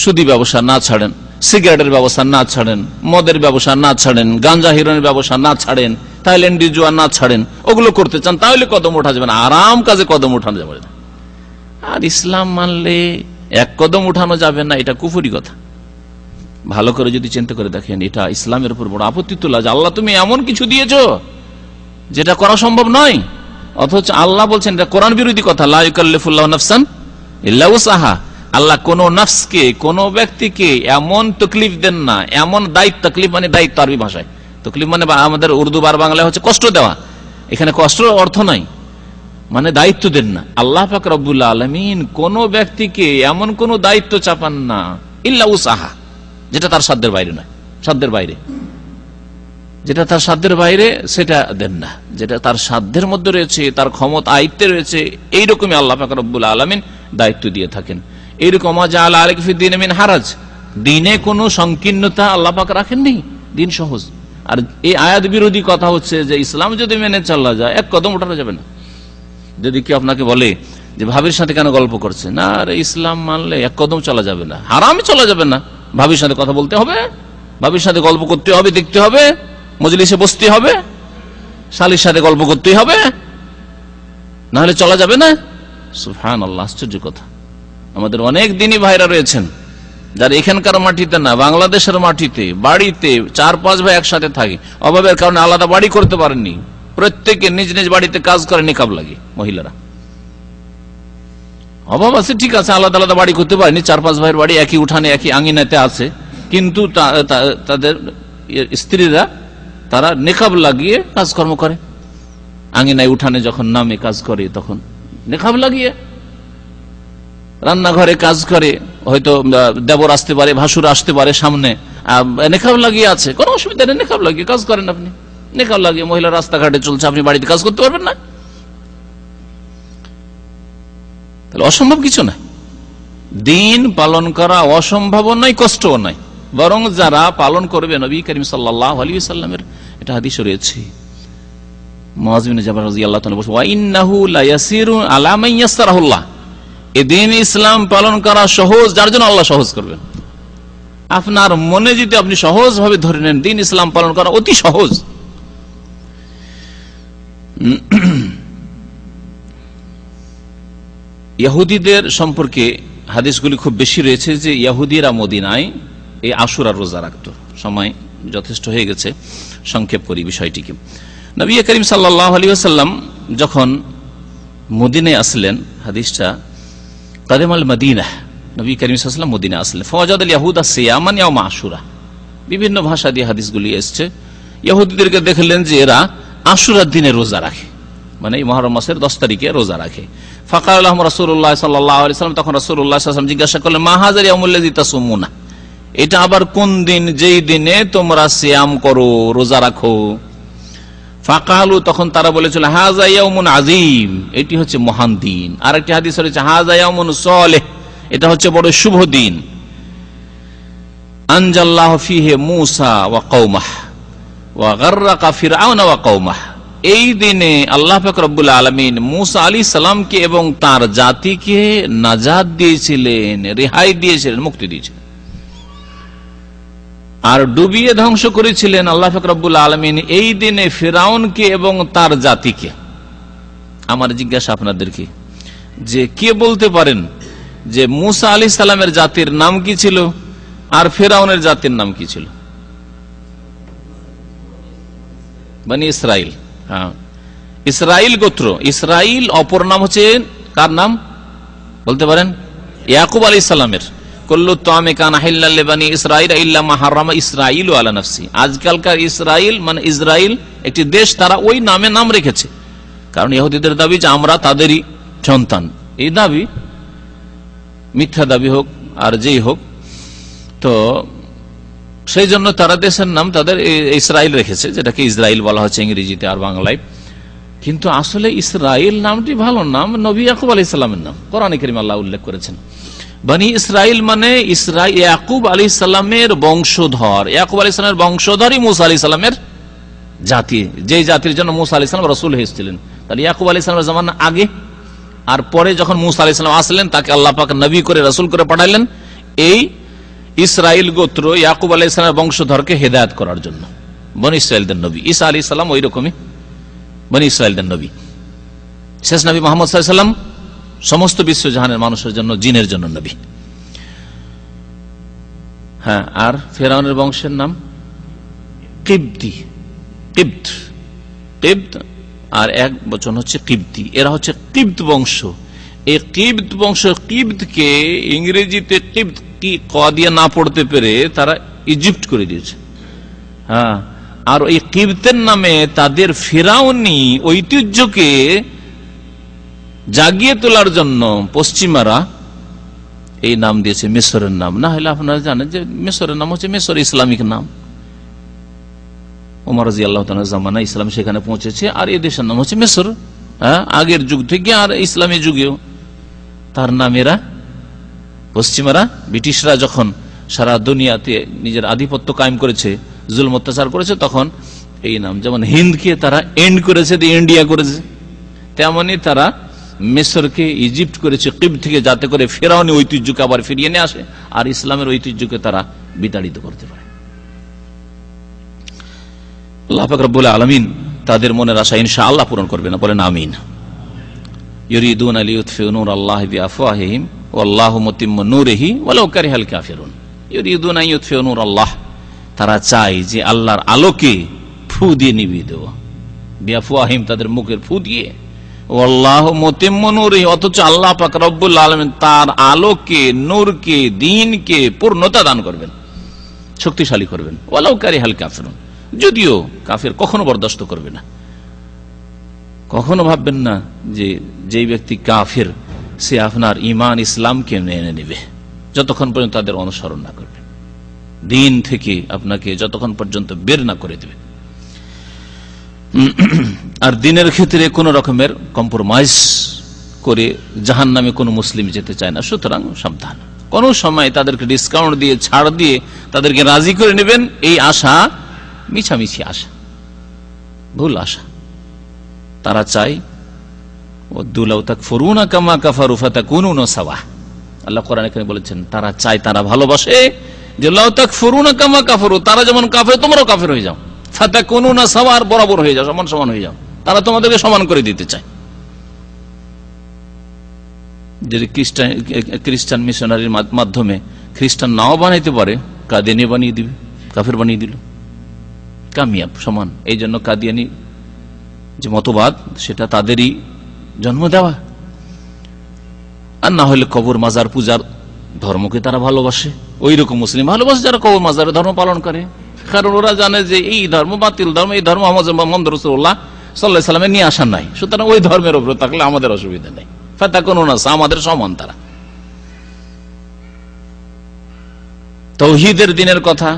সুদি ব্যবসা না ছাড়েন, সিগারেটের ব্যবসা না ছাড়েন, মদের ব্যবসা না ছাড়েন, গাঁজা হিরোইনের ব্যবসা না ছাড়েন, থাইল্যান্ডি জুয়া না ছাড়েন, ওগুলো করতে চান তাহলে কদম ওঠা যাবে না, আরাম কাজে কদম উঠানো যাবে না। আর ইসলাম মানলে 1 কদম উঠানো যাবে না, এটা কুফরি কথা। ভালো করে যদি চিন্তা করে দেখেন, এটা ইসলামের উপর বড় আপত্তি তোলা যে আল্লাহ তুমি এমন কিছু দিয়েছো যেটা করা সম্ভব নয়, অথচ আল্লাহ বলছেন এটা কোরআন বিরোধী কথা। লা ইউকাল্লিফুল্লাহু নাফসান ইল্লা উসআহা। আল্লাহ কোন নফসকে, কোন ব্যক্তিকে এমন তকলিফ দেন না, এমন দায়িত্ব, তকলিফ মানে দায়িত্ব আরবি ভাষায়, তকলিফ মানে আমাদের উর্দু বার বাংলায় হচ্ছে কষ্ট দেওয়া, এখানে কষ্টের অর্থ নাই, মানে দায়িত্ব দেন না। আল্লাহ পাক রব্বুল আলামিন কোন ব্যক্তিকে এমন কোন দায়িত্ব চাপান না ইল্লা উসআহা, যেটা তার সাধ্যের বাইরে নয়, সাধ্যের বাইরে, যেটা তার সাধ্যের বাইরে সেটা দেন না, যেটা তার সাধ্যের মধ্যে রয়েছে, তার ক্ষমতা আয়ত্তে রয়েছে, এইরকমই আল্লাহ পাক রব্বুল আলামিন দায়িত্ব দিয়ে থাকেন। এইরকম জাআলা আলাইকুম ফিদ-দীনি মিন হারাজ, দিনে কোনো সংকীর্ণতা আল্লাহ পাক রাখেননি, দিন সহজ। আর এই আয়াত বিরোধী কথা হচ্ছে যে ইসলাম যদি মেনে চলা যায় এক কদম ওঠানো যাবে না। যদি কেউ আপনাকে বলে যে ভাবির সাথে কেন গল্প করছে, না আরে ইসলাম মানলে এক কদম চলা যাবে না, হারামই চলা যাবে না, ভাবির সাথে কথা বলতে হবে, ভাবির সাথে গল্প করতে হবে, দেখতে হবে, মজলিসে বসতে হবে, শালীর সাথে গল্প করতে হবে, না হলে চলা যাবে না। সুবহানাল্লাহ, আশ্চর্য কথা। আমাদের অনেক দিনই ভাইরা রয়েছেন যারা এখানকার মাটিতে না, বাংলাদেশের মাটিতে বাড়িতে 4-5 ভাই একসাথে থাকে, অভাবের কারণে আলাদা বাড়ি করতে পারেননি, প্রত্যেকে নিজ নিজ বাড়িতে কাজ করে নিকাব লাগে। মহিলারা অভাব আছে, ঠিক আছে, আলাদা আলাদা বাড়ি করতে পারেনি, 4-5 ভাইয়ের বাড়ি একই উঠানে একই আঙিনাতে আছে, কিন্তু তাদের স্ত্রীরা তারা নিকাব লাগিয়ে কাজকর্ম করে, আঙিনায় উঠানে যখন নামে কাজ করে তখন নিকাব লাগিয়ে, রান্নাঘরে কাজ করে, হয়তো দেবর আসতে পারে, ভাসুর আসতে পারে, সামনে নিকাব লাগিয়ে আছে, কোনো অসুবিধা নেই, নিকাব লাগিয়ে কাজ করেন আপনি, নিকাব লাগিয়ে মহিলা রাস্তাঘাটে চলছে, আপনি বাড়িতে কাজ করতে পারবেন না? তাহলে অসম্ভব কিছু না, দিন পালন করা অসম্ভব নয়, কষ্টও নয়, বরং যারা পালন করবে, নবী করিম সাল্লাল্লাহু আলাইহি ওয়াসাল্লামের এটা হাদিস রয়েছে, মুআয বিন জাবাল রাদিয়াল্লাহু তাআলা বলেন, ওয়া ইন্নাহু লা ইয়াসিরু আলা মান ইয়াসসারাহুল্লাহ, এই দিন ইসলাম পালন করা সহজ যার জন্য আল্লাহ সহজ করবেন। আপনার মনে যদি আপনি সহজ ভাবে ধরে নেন দিন ইসলাম পালন করা অতি সহজ। ইহুদিদের সম্পর্কে হাদিসগুলি খুব বেশি রয়েছে যে ইহুদিরা মদিনায় এই আশুরার রোজা রাখত। সময় যথেষ্ট হয়ে গেছে, সংক্ষেপ করি বিষয়টিকে। নবী করিম সাল্লাল্লাহু আলাইহি ওয়াসাল্লাম যখন মদিনায় আসলেন, হাদিসটা কাদিমাল মদিনা, নবী করিম সাল্লাল্লাহু আলাইহি ওয়াসাল্লাম মদিনায় আসলেন, ফাওয়াজাদাল ইয়াহুদা সিয়ামান ইয়াউম আশুরা, বিভিন্ন ভাষা দিয়ে হাদিসগুলি এসেছে। ইহুদিদেরকে দেখলেন যে এরা আশুরার দিনে রোজা রাখে, মানে মুহররম মাসের 10 তারিখে রোজা রাখে। ফাকাল লাহুম রাসূলুল্লাহ সাল্লাল্লাহু আলাইহি ওয়াসাল্লাম, তখন রাসূলুল্লাহ সাল্লাল্লাহু আলাইহি ওয়াসাল্লাম জিজ্ঞাসা করলেন, মা হাযাল ইয়াউমুল্লাযী তাসুমুনা, এটা আবার কোন দিন যেই দিনে তোমরা সিয়াম করো, রোজা রাখো? ফাকালু, তখন তারা বলেছিল, হাযা ইয়াউমুন আযীম, এটি হচ্ছে মহান দিন। আর একটি হাদিস রয়েছে, হাযা ইয়াউমুন সালেহ, এটা হচ্ছে বড় শুভ দিন। আনজাল্লাহু ফীহি মূসা ওয়া কওমাহ ওয়া গাররাকা ফিরআউনা ওয়া কওমাহ, এই দিনে আল্লাহ পাক রব্বুল আলামিন মূসা আলাইহিস সালামকে এবং তার জাতিকে নাজাত দিয়েছিলেন, রেহাই দিয়েছিলেন, মুক্তি দিয়েছিলেন, আর ডুবিয়ে ধ্বংস করেছিলেন আল্লাহ পাক রব্বুল আলামিন এই দিনে ফিরআউনকে এবং তার জাতিকে। আমার জিজ্ঞাসা আপনাদেরকে, যে কে বলতে পারেন যে মূসা আলাইহিস সালামের জাতির নাম কি ছিল আর ফিরআউনের জাতির নাম কি ছিল? বনি ইসরাইল। হ্যাঁ, ইসরাইল গোত্র। ইসরাইল অপর নাম হচ্ছে কার নাম বলতে পারেন? ইয়াকুব আলাইহিস সালামের। কুল্লু তাআমি কানা হিল্লাল লিবানি ইসরাইল ইল্লা মা হারামা ইসরাইলু আলা নাফসি। আজকালকার ইসরাইল মানে ইসরাইল একটি দেশ, তারা ওই নামে নাম রেখেছে, কারণ ইহুদিদের দাবি যে আমরা তাদেরই সন্তান। এই দাবি মিথ্যা দাবি হোক আর যেই হোক, তো সেই জন্য তারা দেশের নাম তাদের ইসরাইল রেখেছে, যেটাকে ইসরাইল বলা হচ্ছে ইংরেজিতে আর বাংলায়। কিন্তু আসলে ইসরাইল নামটি ভালো নাম, নবী ইয়াকুব আলাইহিস সালামের নাম, কোরআনে কারীমে আল্লাহ উল্লেখ করেছেন। বনি ইসরাইল মানে ইয়াকুব আলাইহিস সালামের বংশধর, ইয়াকুব আলাইহিস সালামের বংশধরই মূসা আলাইহিস সালামের জাতি, যে জাতির জন্য মূসা আলাইহিস সালাম রাসূল হয়েছিলেন। তাহলে ইয়াকুব আলাইহিস সালামের জামানা আগে, আর পরে যখন মূসা আলাইহিস সালাম আসলেন তাকে আল্লাহ পাক নবী করে রাসূল করে পাঠালেন এই ইসরাইল গোত্র ইয়াকুব আলাইহিস সালামের বংশধরকে হেদায়েত করার জন্য। বনি ইসরাইলদের নবী ঈসা আলাইহিস সালাম ওই রকমই বনি ইসরাইলদের নবী। শেষ নবী মুহাম্মদ সাল্লাল্লাহু আলাইহি ওয়াসাল্লাম সমস্ত বিশ্বজাহানের মানুষের জন্য, জিনের জন্য নবী। হ্যাঁ, আর ফেরাউনের বংশের নাম কিবতি, কিবত, কিবত, আর এক বচন হচ্ছে কিবতি। এরা হচ্ছে কিবত বংশ। এই কিবত বংশ, কিবতকে ইংরেজিতে কিবত কি ক দিয়ে না পড়তে পেরে তারা ইজিপ্ট করে দিয়েছে। হ্যাঁ, আর এই কিবতের নামে তাদের ফেরাউনি ঐতিহ্যকে জাগিয়ে তোলার জন্য পশ্চিমারা এই নাম দিয়েছে মিশরের নাম। না হলে আপনারা জানেন যে মিশরের নাম হচ্ছে মিশর, ইসলামিক নাম। ওমর রাদিয়াল্লাহু তাআলা জামানা ইসলাম সেখানে পৌঁছেছে, আর এই দেশের নাম হচ্ছে মিশর। হ্যাঁ, আগের যুগ থেকে আর ইসলামী যুগেও তার নাম এরা পশ্চিমারা, ব্রিটিশরা যখন সারা দুনিয়াতে নিজের আধিপত্য কায়েম করেছে, জুলম অত্যাচার করেছে, তখন এই নাম, যেমন হিন্দকে তারা এন্ড করেছে, ইন্ডিয়া করেছে, তেমনি তারা মিশরকে ইজিপ্ট করেছে কিবত থেকে, যাতে করে ফেরাউনি ঐতিহ্যকে আবার ফিরিয়ে নিয়ে আসে আর ইসলামের ঐতিহ্যকে তারা বিতাড়িত করতে পারে। আল্লাহ পাক রব্বুল আলামিন তাদের মনের আশা ইনশাআল্লাহ পূরণ করবেন, বলেন আমিন। ইউরিদুনা লিইউতফিউ নূরাল্লাহি বিআফওয়াহিহিম ওয়াল্লাহু মুতিম্মু নূরিহি ওয়ালাউ কারিহাল কাফিরুন। ইউরিদুনা ইউতফিউ নূরাল্লাহ, তারা চায় যে আল্লাহর আলোকে ফু দিয়ে নিভিয়ে দেব, বিআফওয়াহিম, তাদের মুখের ফু দিয়ে, ওয়াল্লাহু মুতিম্মু নূরিহি, অথচ আল্লাহ পাক রব্বুল আলামিন তার আলোকে, নূরকে, দ্বীনকে পূর্ণতা দান করবেন, শক্তিশালী করবেন। ওয়ালাউ কারিহাল কাফিরুন, যদিও কাফের কখনো বরদাস্ত করবে না। কখনো ভাববেন না যে যেই ব্যক্তি কাফের সে আপনার ঈমান ইসলামকে মেনে নেবে, যতক্ষণ পর্যন্ত তাদের অনুসরণ না করবে, দিন থেকে আপনাকে যতক্ষণ পর্যন্ত বের না করে দেবে। আর দিনের ক্ষেত্রে কোন রকমের কম্প্রোমাইজ করে জাহান্নামে কোনো মুসলিম যেতে চায় না। সুতরাং সাবধান, কোন সময় তাদেরকে ডিসকাউন্ট দিয়ে, ছাড় দিয়ে তাদেরকে রাজি করে নেবেন, এই আশা মিছামিছি আশা, ভুল আশা। তারা চাই আল্লাহ কোরআনে এখানে বলেছেন, তারা চায়, তারা ভালোবাসে যে লাউ তাকফুরুনা কামা কাফারু, তারা যেমন কাফের তোমরাও কাফের হয়ে যাও, ফাতাকুনুনা সাওয়া, বরাবর হয়ে যাও, সমান সমান হয়ে যাও। তারা তোমাদেরকে সমান করে দিতে চায়। যদি খ্রিস্টান মিশনারির মাধ্যমে খ্রিস্টান নাও বানাইতে পারে, কাদিয়ানি বানিয়ে দিবে, কাফের বানিয়ে দিল, কামিয়াব সমান। এই জন্য কাদিয়ানি যে মতবাদ, সেটা তাদেরই জন্ম দেওয়া। আর না হলে কবর মাজার পূজার ধর্মকে তারা ভালোবাসে, ওই রকম মুসলিম ভালোবাসে যারা কবর মাজারের ধর্ম পালন করে। কারণ ওরা জানে যে এই ধর্ম বাতিল ধর্ম, এই ধর্ম মুহাম্মদ রাসূলুল্লাহ সাল্লাল্লাহু আলাইহি ওয়াসাল্লামের নিয়ে আসা নাই, সুতরাং ওই ধর্মের উপরে থাকলে আমাদের অসুবিধা নেই, ফাতাকুনুনা আমাদের সমান। তারা তাওহীদের দিনের কথা,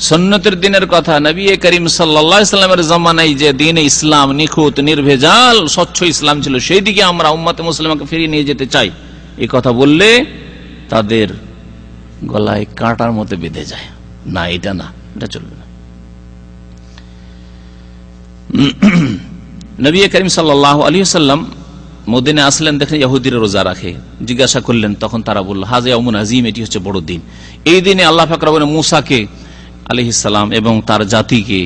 সুন্নতের দিনের কথা, নবী করিম সাল্লাল্লাহু আলাইহি ওয়াসাল্লামের জামানায় যে দ্বীন ইসলাম নিখুঁত নির্ভেজাল স্বচ্ছ ইসলাম ছিল, সেই দিকে আমরা উম্মতে মুসলিমাকে ফিরিয়ে নিয়ে যেতে চাই, এই কথা বললে তাদের গলায় কাঁটার মতো বেঁধে যায়। না, এটা না, এটা চলবে না। নবী করিম সাল্লাল্লাহু আলাইহি ওয়াসাল্লাম মদিনায় আসলেন, দেখেন ইহুদিরা রোজা রাখে, জিজ্ঞাসা করলেন, তখন তারা বলল হাযা ইয়াউমুন আযীম, এটি হচ্ছে বড় দিন। এই দিনে আল্লাহ পাক রব্বুল মূসাকে আলাইহিস সালাম এবং তার জাতিকে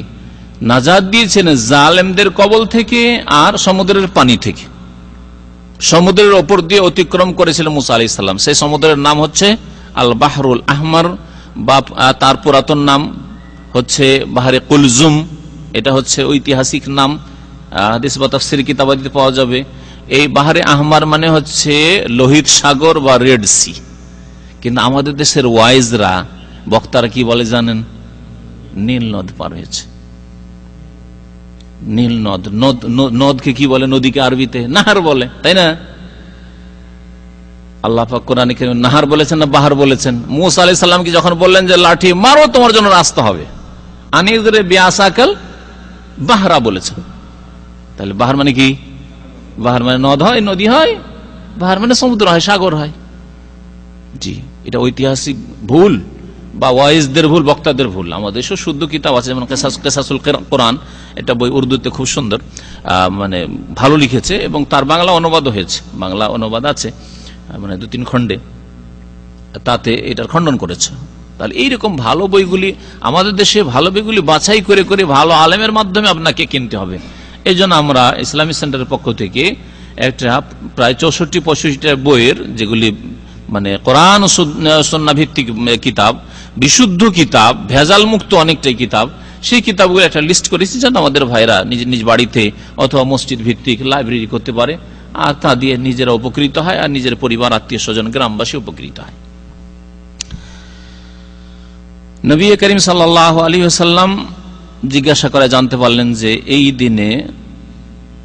নাজাত দিয়েছেন জালেমদের কবল থেকে আর সমুদ্রের পানি থেকে। সমুদ্রের ওপর দিয়ে অতিক্রম করেছিলেন মূসা আলাইহিস সালাম, সেই সমুদ্রের নাম হচ্ছে আল বাহরুল আহমার, বা তার পুরাতন নাম হচ্ছে বাহরে কুলজুম। এটা হচ্ছে ঐতিহাসিক নাম, হাদিস বা তাফসীর কিতাবাদিতে পাওয়া যাবে। এই বাহরে আহমার মানে হচ্ছে লোহিত সাগর বা রেড সি। কিন্তু আমাদের দেশের ওয়াইজরা, বক্তারা কি বলে জানেন? নীল নদ পার হয়েছে। নীল নদ, নদকে কি বলে? নদীকে আরবিতে নাহার বলে, তাই না? আল্লাহ পাক কোরআনে কারীমে নাহার বলেছেন না বাহার বলেছেন? মূসা আলাইহিস সালামকে যখন বললেন যে লাঠি মারো তোমার জন্য রাস্তা হবে, আনিযরে বিআসাকাল বাহরা বলেছেন। তাহলে বাহার মানে কি? বাহার মানে নদ হয়, নদী হয়, বাহার মানে সমুদ্র হয়, সাগর হয়। জি, এটা ঐতিহাসিক ভুল বা ওয়াইজদের ভুল, বক্তাদের ভুল। আমাদের শুদ্ধ কিতাব আছে, যেমন কিসাসুল কোরআন, এটা বই উর্দুতে খুব সুন্দর, মানে ভালো লিখেছে, এবং তার বাংলা অনুবাদও হয়েছে, বাংলা অনুবাদ আছে, মানে 2-3 খণ্ডে, তাতে এটার খণ্ডন করেছে। তাহলে এইরকম ভালো বইগুলি আমাদের দেশে, ভালো বইগুলি বাছাই করে করে ভালো আলেমের মাধ্যমে আপনাকে কিনতে হবে। এই জন্য আমরা ইসলামী সেন্টারের পক্ষ থেকে একটা প্রায় 64-65টা বইয়ের, যেগুলি মানে কোরআন ও সুন্নাহ ভিত্তিক কিতাব, বিশুদ্ধ কিতাব, ভেজাল মুক্ত অনেকটাই কিতাব, সেই কিতাবগুলো একটা লিস্ট করেছি যেন আমাদের ভাইরা নিজ নিজ বাড়িতে অথবা মসজিদ ভিত্তিক লাইব্রেরি করতে পারে, আর তা দিয়ে নিজেরা উপকৃত হয় আর নিজের পরিবার, আত্মীয় স্বজন, গ্রামবাসী উপকৃত হয়। নবী করিম সাল্লাল্লাহু আলাইহি ওয়াসাল্লাম জিজ্ঞাসা করে জানতে পারলেন যে এই দিনে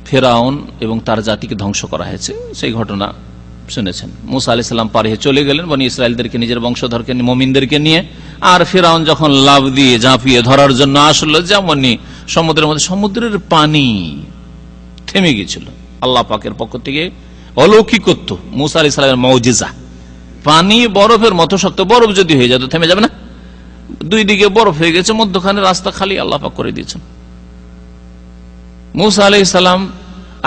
ফেরাউন এবং তার জাতিকে ধ্বংস করা হয়েছে। সেই ঘটনা শুনেছেন। মুসা আলাইহিস সালাম পারিয়ে চলে গেলেন বনি ইসরায়েলদেরকে, নিজের বংশধরকে, মুমিনদেরকে নিয়ে। আর ফেরাউন যখন লাফ দিয়ে ঝাঁপিয়ে ধরার জন্য আসলো, যেমনই সমুদ্রের মধ্যে সমুদ্রের পানি থেমে গেছিল। আল্লাহ পাকের পক্ষ থেকে অলৌকিকত্ব, মুসা আলাইহিস সালামের মুজিজা। পানি বরফের মতো শক্ত, বরফ যদি হয়ে যেত থেমে যাবে না? দুই দিকে বরফ হয়ে গেছে, মধ্যখানে রাস্তা খালি আল্লাহ পাক করে দিয়েছেন। মুসা আলাইহিস সালাম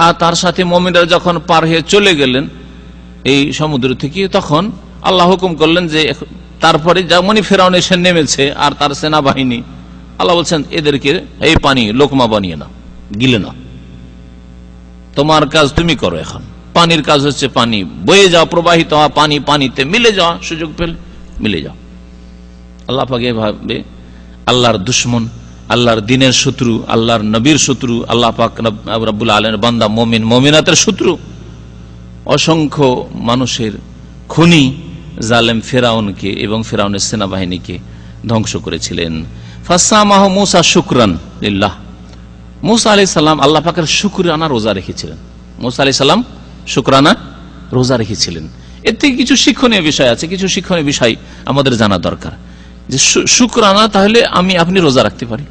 আর তার সাথে মুমিনরা যখন পার হয়ে চলে গেলেন এই সমুদ্র থেকে, তখন আল্লাহ হুকুম করলেন যে তারপরে যেমনই ফেরাউন এসে নেমেছে আর তার সেনাবাহিনী, আল্লাহ বলছেন এদেরকে এই পানি লোকমা বানিয়ে নাও, গিলে নাও, তোমার কাজ তুমি করো। এখন পানির কাজ হচ্ছে পানি বয়ে যাও, প্রবাহিত হওয়া পানি, পানিতে মিলে যাওয়া, সুযোগ পেলে মিলে যাও। আল্লাহ পাক এভাবে আল্লাহর দুশ্মন, আল্লাহর দিনের শত্রু, আল্লাহর নবীর শত্রু, আল্লাহ পাক রব্বুল আলামিনের বান্দা মুমিন মুমিনাতের শত্রু, অসংখ্য মানুষের খুনি জালেম ফেরাউনকে এবং ফেরাউনের সেনাবাহিনীকে ধ্বংস করেছিলেন। ফাসামাহু মুসা শুকরান লিল্লাহ। মুসা আলাইহিস সালাম আল্লাহ পাকের শুকরানা রোজা রেখেছিলেন। মুসা আলাইহিস সালাম শুকরানা রোজা রেখেছিলেন। এর থেকে কিছু শিক্ষণীয় বিষয় আছে, কিছু শিক্ষণীয় বিষয় আমাদের জানা দরকার। যে শুকরানা তাহলে আমি আপনি রোজা রাখতে পারি।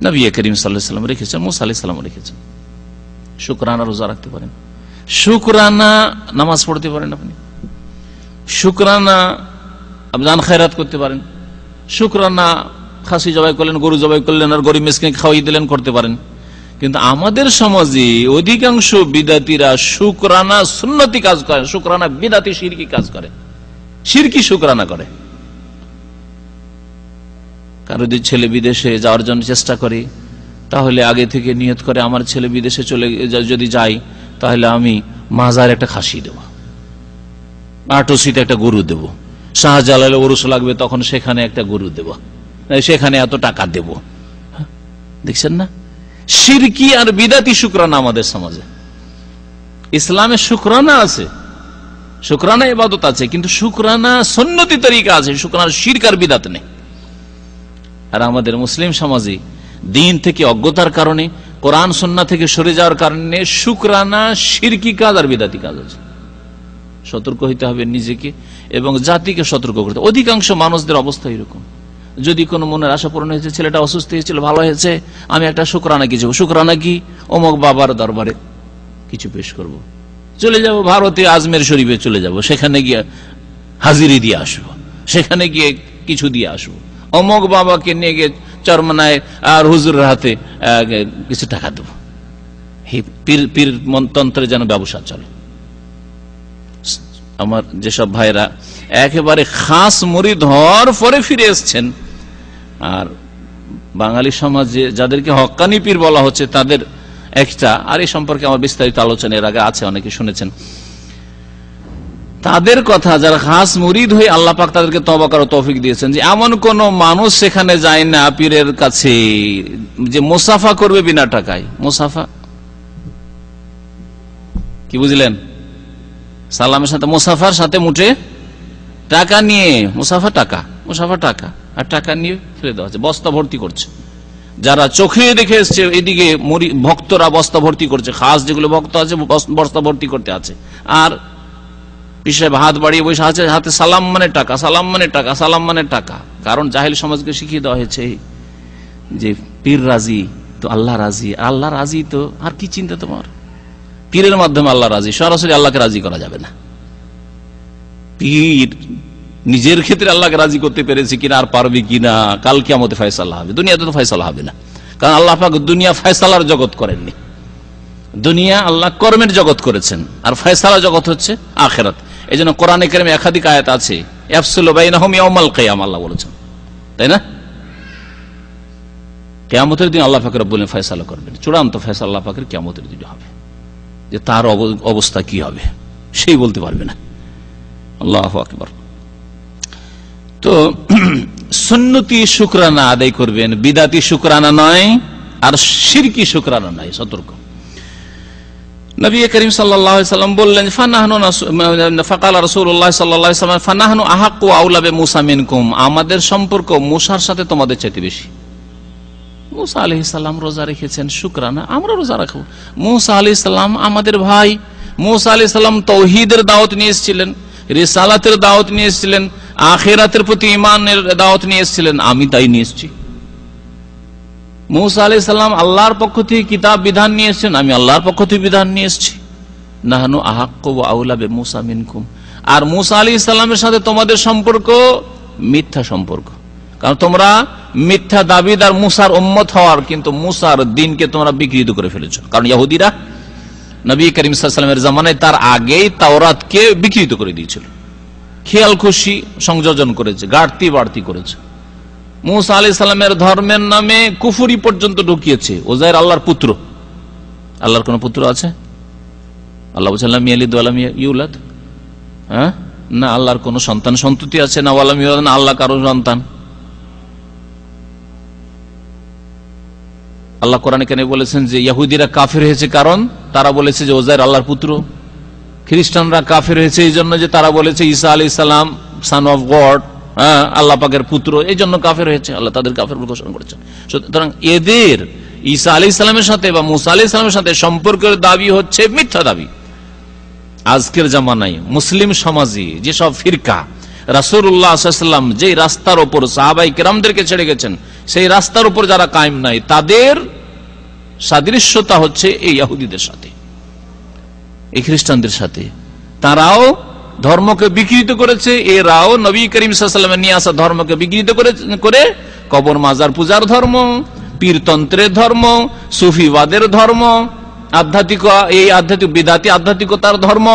নবী করিম সাল্লাল্লাহু আলাইহি ওয়াসাল্লাম রেখেছেন, মুসা আলাইহিস সালাম রেখেছেন। শুকরানা রোজা রাখতে পারেন, শুকরানা নামাজ পড়তে পারেন, আপনি শুকরানা দান খায়রাত করতে পারেন, শুকরানা খাসি জবাই করলেন, গরু জবাই করলেন আর গরিব মিসকিনকে খাওয়াই দিলেন, করতে পারেন। কিন্তু আমাদের সমাজে অধিকাংশ বিদাতিরা শুকরানা সুন্নতি কাজ করে, শুকরানা বিদাতি শিরকি কাজ করে, শিরকি শুকরানা করে। কারো যদি ছেলে বিদেশে যাওয়ার জন্য চেষ্টা করে, তাহলে আগে থেকে নিয়ত করে আমার ছেলে বিদেশে চলে যদি যাই তাহলে আমি মাজার একটা খাসি দেব, আটশিতে একটা গরু দেব, শাহজালালে ওরস লাগবে তখন সেখানে একটা গরু দেব, সেখানে এত টাকা দেব। দেখছেন না, শিরকি আর বিদাতি শুকরানা আমাদের সমাজে। ইসলামে শুকরানা আছে, শুকরানা ইবাদত আছে, কিন্তু শুকরানা সুন্নতি তরিকা আছে, শুকরানা শিরক আর বিদাত নেই। আর আমাদের মুসলিম সমাজে দিন থেকে অজ্ঞতার কারণে, কোরআন সুন্নাহ থেকে সরে যাওয়ার কারণে শুকরানা শিরকি কাজ আর বিদাতি কাজ আছে। সতর্ক হইতে হবে নিজেকে এবং জাতিকে সতর্ক করতে। অধিকাংশ মানুষদের অবস্থা এরকম। যদি কোনো মনের আশা পূরণ হয়েছে, ছেলেটা অসুস্থ হয়েছিল, ভালো হয়েছে, আমি একটা শুকরানা কিছু, শুকরানা কি অমুক বাবার দরবারে কিছু পেশ করব, চলে যাব ভারতে আজমের শরীফে চলে যাব, সেখানে গিয়ে হাজিরি দিয়ে আসবো, সেখানে গিয়ে কিছু দিয়ে আসবো, অমুক বাবাকে নিয়ে গিয়ে চরমনায় আর হুজুরের হাতে কিছু টাকা দেবো। পীর তন্ত্রে যেন ব্যবসা চলে। আমার যেসব ভাইরা একেবারে খাস মুরিদ হওয়ার পরে ফিরে এসছেন, আর বাঙালি সমাজে যাদেরকে হক্কানি পীর বলা হচ্ছে তাদের একটা, আর এই সম্পর্কে আমার বিস্তারিত আলোচনা এর আগে আছে, অনেকে শুনেছেন, তাদের কথা যারা খাস মুরিদ হয়ে আল্লাহ পাক তাদেরকে তওবা করার তৌফিক দিয়েছেন, যে এমন কোন মানুষ সেখানে যায় না পীরের কাছে যে মুসাফা করবে বিনা টাকায়। মুসাফা কি বুঝলেন? সালামের সাথে মুসাফার সাথে মুঠে টাকা নিয়ে, মুসাফা টাকা, মুসাফা টাকা, আর টাকা নিয়ে ফেলে দেওয়া হচ্ছে, বস্তা ভর্তি করছে। যারা চোখে দেখে এসছে এদিকে ভক্তরা বস্তা ভর্তি করছে, খাস যেগুলো ভক্ত আছে বস্তা ভর্তি করতে আছে, আর পিসাব হাত বাড়িয়ে বসে আছে, হাতে সালাম মানে টাকা, সালাম মানে টাকা, সালাম মানে টাকা। কারণ জাহিল সমাজকে শিখিয়ে দেওয়া হয়েছে যে পীর রাজি তো আল্লাহ রাজি, আল্লাহ রাজি তো আর কি চিন্তা তোমার, পীরের মাধ্যমে আল্লাহ রাজি, সরাসরি আল্লাহকে রাজি করা যাবে না। পীর নিজের ক্ষেত্রে আল্লাহকে রাজি করতে পেরেছে কিনা আর পারবে কিনা কাল কিয়ামতে ফয়সালা হবে, দুনিয়াতে তো ফয়সালা হবে না। কারণ আল্লাহ পাক দুনিয়া ফয়সালার জগৎ করেননি, দুনিয়া আল্লাহ কর্মের জগৎ করেছেন, আর ফয়সালা জগৎ হচ্ছে আখিরাত। এই জন্য কোরআনে কারিমে একাধিক আয়াত আছে, ইয়াফসুলু বাইনাহুম ইয়াউমাল কিয়ামা, আল্লাহ বলেছেন, তাই না? কিয়ামতের দিন আল্লাহ পাক রব্বুল আলামিন ফয়সালা করবেন, চূড়ান্ত ফয়সালা আল্লাহ পাকের কিয়ামতের দিন হবে। যে তার অবস্থা কি হবে সেই বলতে পারবে না। আল্লাহু আকবার। তো সুন্নতি শুকরানা আদায় করবেন, বিদাতি শুকরানা নয়, আর শিরকি শুকরানা নয়। সতর্ক। নবী করিম সাল্লাল্লাহু আলাইহি ওয়াসাল্লাম বললেন, ফাকাল রাসূলুল্লাহ সাল্লাল্লাহু আলাইহি ওয়াসাল্লাম ফানাহনু আহাক্কু আউলা বিমূসা মিনকুম, আমাদের সম্পর্ক মূসার সাথে তোমাদের চাইতে বেশি। মূসা আলাইহিস সালাম রোজা রেখেছেন, শুকরানা, আমরা রোজা রাখব। মূসা আলাইহিস সালাম আমাদের ভাই। মূসা আলাইহিস সালাম তাওহীদের দাওয়াত নিয়ে এসেছিলেন, রিসালাতের দাওয়াত নিয়ে এসেছিলেন, আখিরাতের প্রতি ঈমানের দাওয়াত নিয়ে এসেছিলেন, আমি তাই নিয়ে এসেছি। মূসা আলাইহিস সালাম আল্লাহর পক্ষ থেকে কিতাব বিধান নিয়ে এসেছেন, আমি আল্লাহর পক্ষ থেকে বিধান নিয়ে এসেছি। নাহনু আহাক্কু ওয়া আউলা বিমূসা মিনকুম, আর মূসা আলাইহিস সালামের সাথে তোমাদের সম্পর্ক মিথ্যা সম্পর্ক, কারণ তোমরা মিথ্যা দাবিদার মূসার উম্মত হওয়ার, কিন্তু মূসার দ্বীনকে তোমরা বিকৃত করে ফেলেছো। কারণ ইহুদিরা নবী করিম সাল্লাল্লাহু আলাইহি ওয়াসাল্লামের জামানায় তার আগেই তাওরাতকে বিকৃত করে দিয়েছিল, খেয়াল খুশি সংযোজন করেছে, ঘাটতি বাড়তি করেছে। মূসা আলাইহিস সালামের ধর্মের নামে কুফরি পর্যন্ত ঢুকিয়েছে। ওজাইর আল্লাহর পুত্র। আল্লাহর কোন পুত্র আছে? আল্লাহ বলেছেন লাম ইয়ালিদ ওয়া লাম ইউলাদ, হ্যাঁ না, আল্লাহর কোন সন্তান সন্ততি আছে না, ওয়া লাম ইউলাদ, না আল্লাহ কারো সন্তান। আল্লাহ কোরআনে কেন বলেছেন যে ইহুদিরা কাফের হয়েছে, কারণ তারা বলেছে যে ওজাইর আল্লাহর পুত্র। খ্রিস্টানরা কাফের হয়েছে এই জন্য যে তারা বলেছে ঈসা আলাইহিস সালাম সন অফ গড, আল্লাহ পাকের পুত্র, এই জন্য কাফের হয়েছে। আল্লাহ তাদের কাফের ঘোষণা করেছেন। সুতরাং এদের ঈসা আলাইহিস সালামের সাথে বা মুসা আলাইহিস সালামের সাথে সম্পর্কের দাবি হচ্ছে মিথ্যা দাবি। আজকের জামানায় মুসলিম সমাজে যেসব ফিরকা, রাসূলুল্লাহ সাল্লাল্লাহু আলাইহি ওয়াসাল্লাম যে রাস্তার উপর সাহাবায়ে কেরামদেরকে ছেড়ে গেছেন, সেই রাস্তার উপর যারা কায়েম নাই, তাদের সাদৃশ্যতা হচ্ছে এই ইহুদিদের সাথে, এই খ্রিস্টানদের সাথে। তারাও ধর্মকে বিকৃত করেছে, এরাও নবী করিম সাল্লাল্লাহু আলাইহি ওয়াসাল্লামের নিয়ে আসা ধর্মকে বিকৃত করে কবর মাজার পূজার ধর্ম, পীরতন্ত্রের ধর্ম, সুফিবাদের ধর্ম, আধ্যাত্মিক বিদাতি আধ্যাত্মিকতার ধর্ম,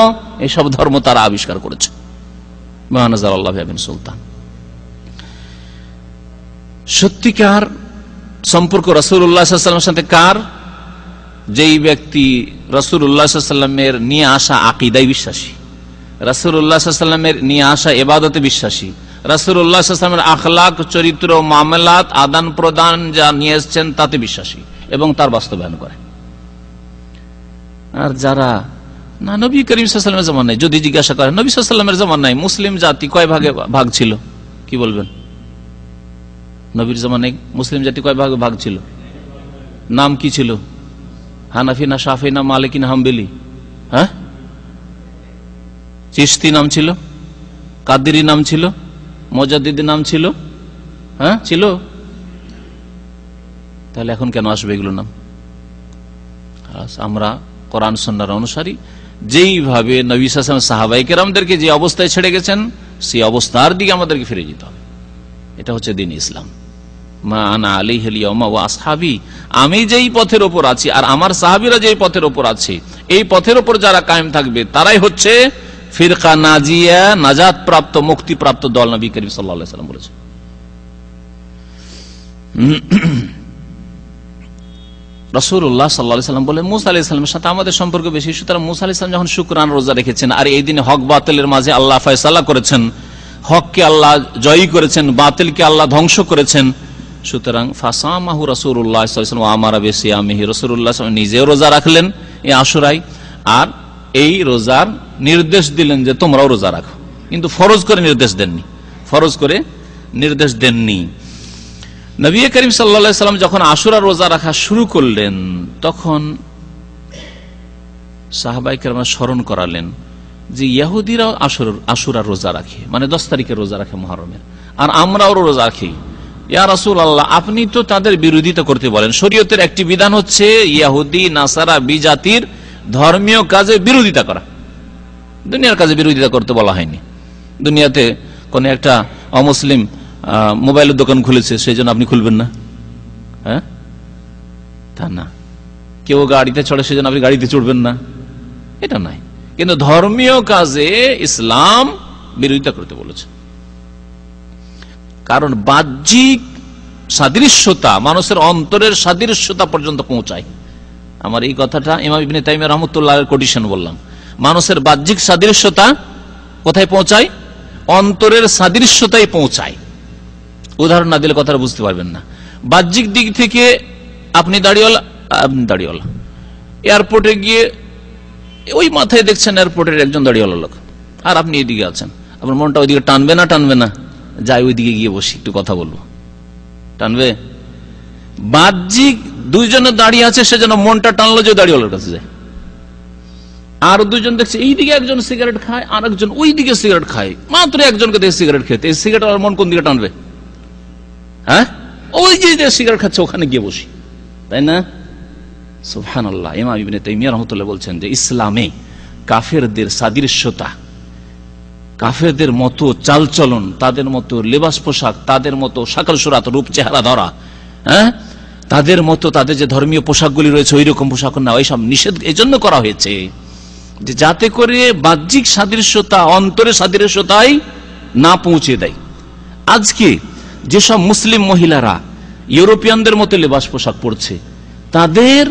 এইসব ধর্ম তারা আবিষ্কার করেছে। মহানজার আল্লাহ বিন সুলতান। সত্যিকার সম্পর্ক রাসূলুল্লাহ সাল্লাল্লাহু আলাইহি ওয়াসাল্লামের সাথে কার? যেই ব্যক্তি রাসূলুল্লাহ সাল্লাল্লাহু আলাইহি ওয়াসাল্লামের নিয়ে আসা আকীদায় বিশ্বাসী, রাসূলুল্লাহ সাল্লাল্লাহু আলাইহি ওয়াসাল্লামের নিয়ে আসা ইবাদতে বিশ্বাসী, রাসূলুল্লাহ সাল্লাল্লাহু আলাইহি ওয়াসাল্লামের আখলাক, চরিত্র, মামলাত, আদান প্রদান যা নিয়ে এসেছেন তাতে বিশ্বাসী এবং তার বাস্তবায়ন করে। আর যারা না নবী করিম সাল্লাল্লাহু আলাইহি ওয়াসাল্লামের জামানায় যদি জিজ্ঞাসা করেন, নবী সাল্লাল্লাহু আলাইহি ওয়াসাল্লামের জামানায় মুসলিম জাতি কয় ভাগে ভাগ ছিল, কি বলবেন? নবীর জামানায় মুসলিম জাতি কয় ভাগে ভাগ ছিল? নাম কি ছিল? হানাফি না শাফি না মালিকি না হাম্বলি? হ্যাঁ, চিশতি নাম ছিল, কাদেরি নাম ছিল, মুজাদ্দিদি নাম ছিল, হ্যাঁ ছিল। তাহলে এখন কেন আসবে এগুলো নাম? আমরা কোরআন সুন্নাহর অনুসারী, যেইভাবে নবী সাল্লাল্লাহু আলাইহি ওয়াসাল্লাম সাহাবায়ে কেরামদেরকে যে অবস্থায় ছেড়ে গেছেন, সেই অবস্থার দিকে আমাদেরকে ফিরে যেতে হবে। এটা হচ্ছে দ্বীন ইসলাম। মা আনা আলাইহিল ইয়াউমা ওয়া আসহাবি, আমি যেই পথের উপর আছি আর আমার সাহাবীরা যেই পথের উপর আছে, এই পথের উপর যারা কায়েম থাকবে তারাই হচ্ছে ফিরকা নাজিয়া, নাজাত প্রাপ্ত, মুক্তি প্রাপ্ত দল। নবী করিম সাল্লাল্লাহু আলাইহি ওয়াসাল্লাম বলেছেন। রাসূলুল্লাহ সাল্লাল্লাহু আলাইহি ওয়াসাল্লাম বলেন, মুসা আলাইহিস সালামের সাথে আমাদের সম্পর্ক বেশি। সুতরাং মুসা আলাইহিস সালাম যখন শুকরানা রোজা রেখেছেন, আর এই দিনে হক বাতিলের মাঝে আল্লাহ ফয়সালা করেছেন, হককে আল্লাহ জয়ী করেছেন, বাতিলকে আল্লাহ ধ্বংস করেছেন, সুতরাং ফাসামাহু রাসূলুল্লাহ সাল্লাল্লাহু আলাইহি ওয়াসাল্লাম ওয়া আমারা বিসিয়ামিহি, রাসূলুল্লাহ সাল্লাল্লাহু আলাইহি ওয়াসাল্লাম নিজেও রোজা রাখলেন এই আশুরায়, আর এই রোজার নির্দেশ দিলেন যে তোমরাও রোজা রাখো, কিন্তু ফরজ করে নির্দেশ দেননি। নবী করিম সাল্লাল্লাহু আলাইহি ওয়াসাল্লাম যখন আশুরা রোজা রাখা শুরু করলেন, তখন সাহাবায়ে কেরাম স্মরণ করালেন যে ইহুদিরাও আশুরা রোজা রাখে, মানে 10 তারিখে রোজা রাখে মুহররমের, আর আমরাও রোজা রাখি। ইয়া রাসূলুল্লাহ, আপনি তো তাদের বিরোধিতা করতে বলেন। শরীয়তের একটি বিধান হচ্ছে ইহুদি, নাসারা, বিজাতির ধর্মীয় কাজে বিরোধিতা করা, দুনিয়ার কাজে বিরোধিতা করতে বলা হয়নি। দুনিয়াতে কোন একটা অমুসলিম মোবাইলের দোকান খুলেছে, সেই জন্য আপনি খুলবেন না, হ্যাঁ তা না। কেউ গাড়িতে চড়ে, সেই জন্য আপনি গাড়িতে চড়বেন না, এটা নাই। কিন্তু ধর্মীয় কাজে ইসলাম বিরোধিতা করতে বলেছে, কারণ বাহ্যিক সাদৃশ্যতা মানুষের অন্তরের সাদৃশ্যতা পর্যন্ত পৌঁছায়। আমার এই কথাটা ইমাম ইবনে তাইমিয়া রাহমাতুল্লাহ আলাইহির কোটেশন বললাম। মানুষের বাহ্যিক সাদৃশ্যতা কোথায় পৌঁছায়? অন্তরের সাদৃশ্যতায় পৌঁছায়। উদাহরণ না দিলে কথাটা বুঝতে পারবেন না। বাহ্যিক দিক থেকে আপনি দাড়িওয়ালা, এয়ারপোর্টে গিয়ে ওই মাথায় দেখছেন এয়ারপোর্টের একজন দাড়িওয়ালা লোক, আর আপনি এদিকে আছেন, আপনার মনটা ওইদিকে টানবে না? যাই ওইদিকে গিয়ে বসি, একটু কথা বলবো, টানবে? বাহ্যিক দুইজনে দাঁড়িয়ে আছে, সেজন্য মনটা টানলো যে দাড়িওয়ালার কাছে যায়। আর দুজন দেখছে এইদিকে একজন সিগারেট খায়, আর একজন ওইদিকে সিগারেট খায়, মাত্র একজনকে দেখে সিগারেট খেতে, এই সিগারেট আর মন কোন দিকে টানবে? হ্যাঁ, ওই যে সিগারেট খাচ্ছে ওখানে গিয়ে বসি, তাই না? সুবহানাল্লাহ। ইমাম ইবনে তাইমিয়া রাহমাতুল্লাহ বলছেন যে ইসলামে কাফেরদের সাদৃশ্যতা, কাফেরদের মতো চালচলন, তাদের মতো লেবাস পোশাক, তাদের মতো শাকল সুরাত, রূপ চেহারা ধরা, হ্যাঁ, তাদের মতো তাদের যে ধর্মীয় পোশাকগুলি রয়েছে ওই রকম পোশাক না, ওইসব নিষেধ এজন্য করা হয়েছে যে যাতে করে বাহ্যিক সাদৃশ্যতা অন্তরের সাদৃশ্যতায় না পৌঁছে দেয়। আজকে যেসব মুসলিম মহিলারা ইউরোপিয়ানদের মতো লেবাস পোশাক পরছে, তাদের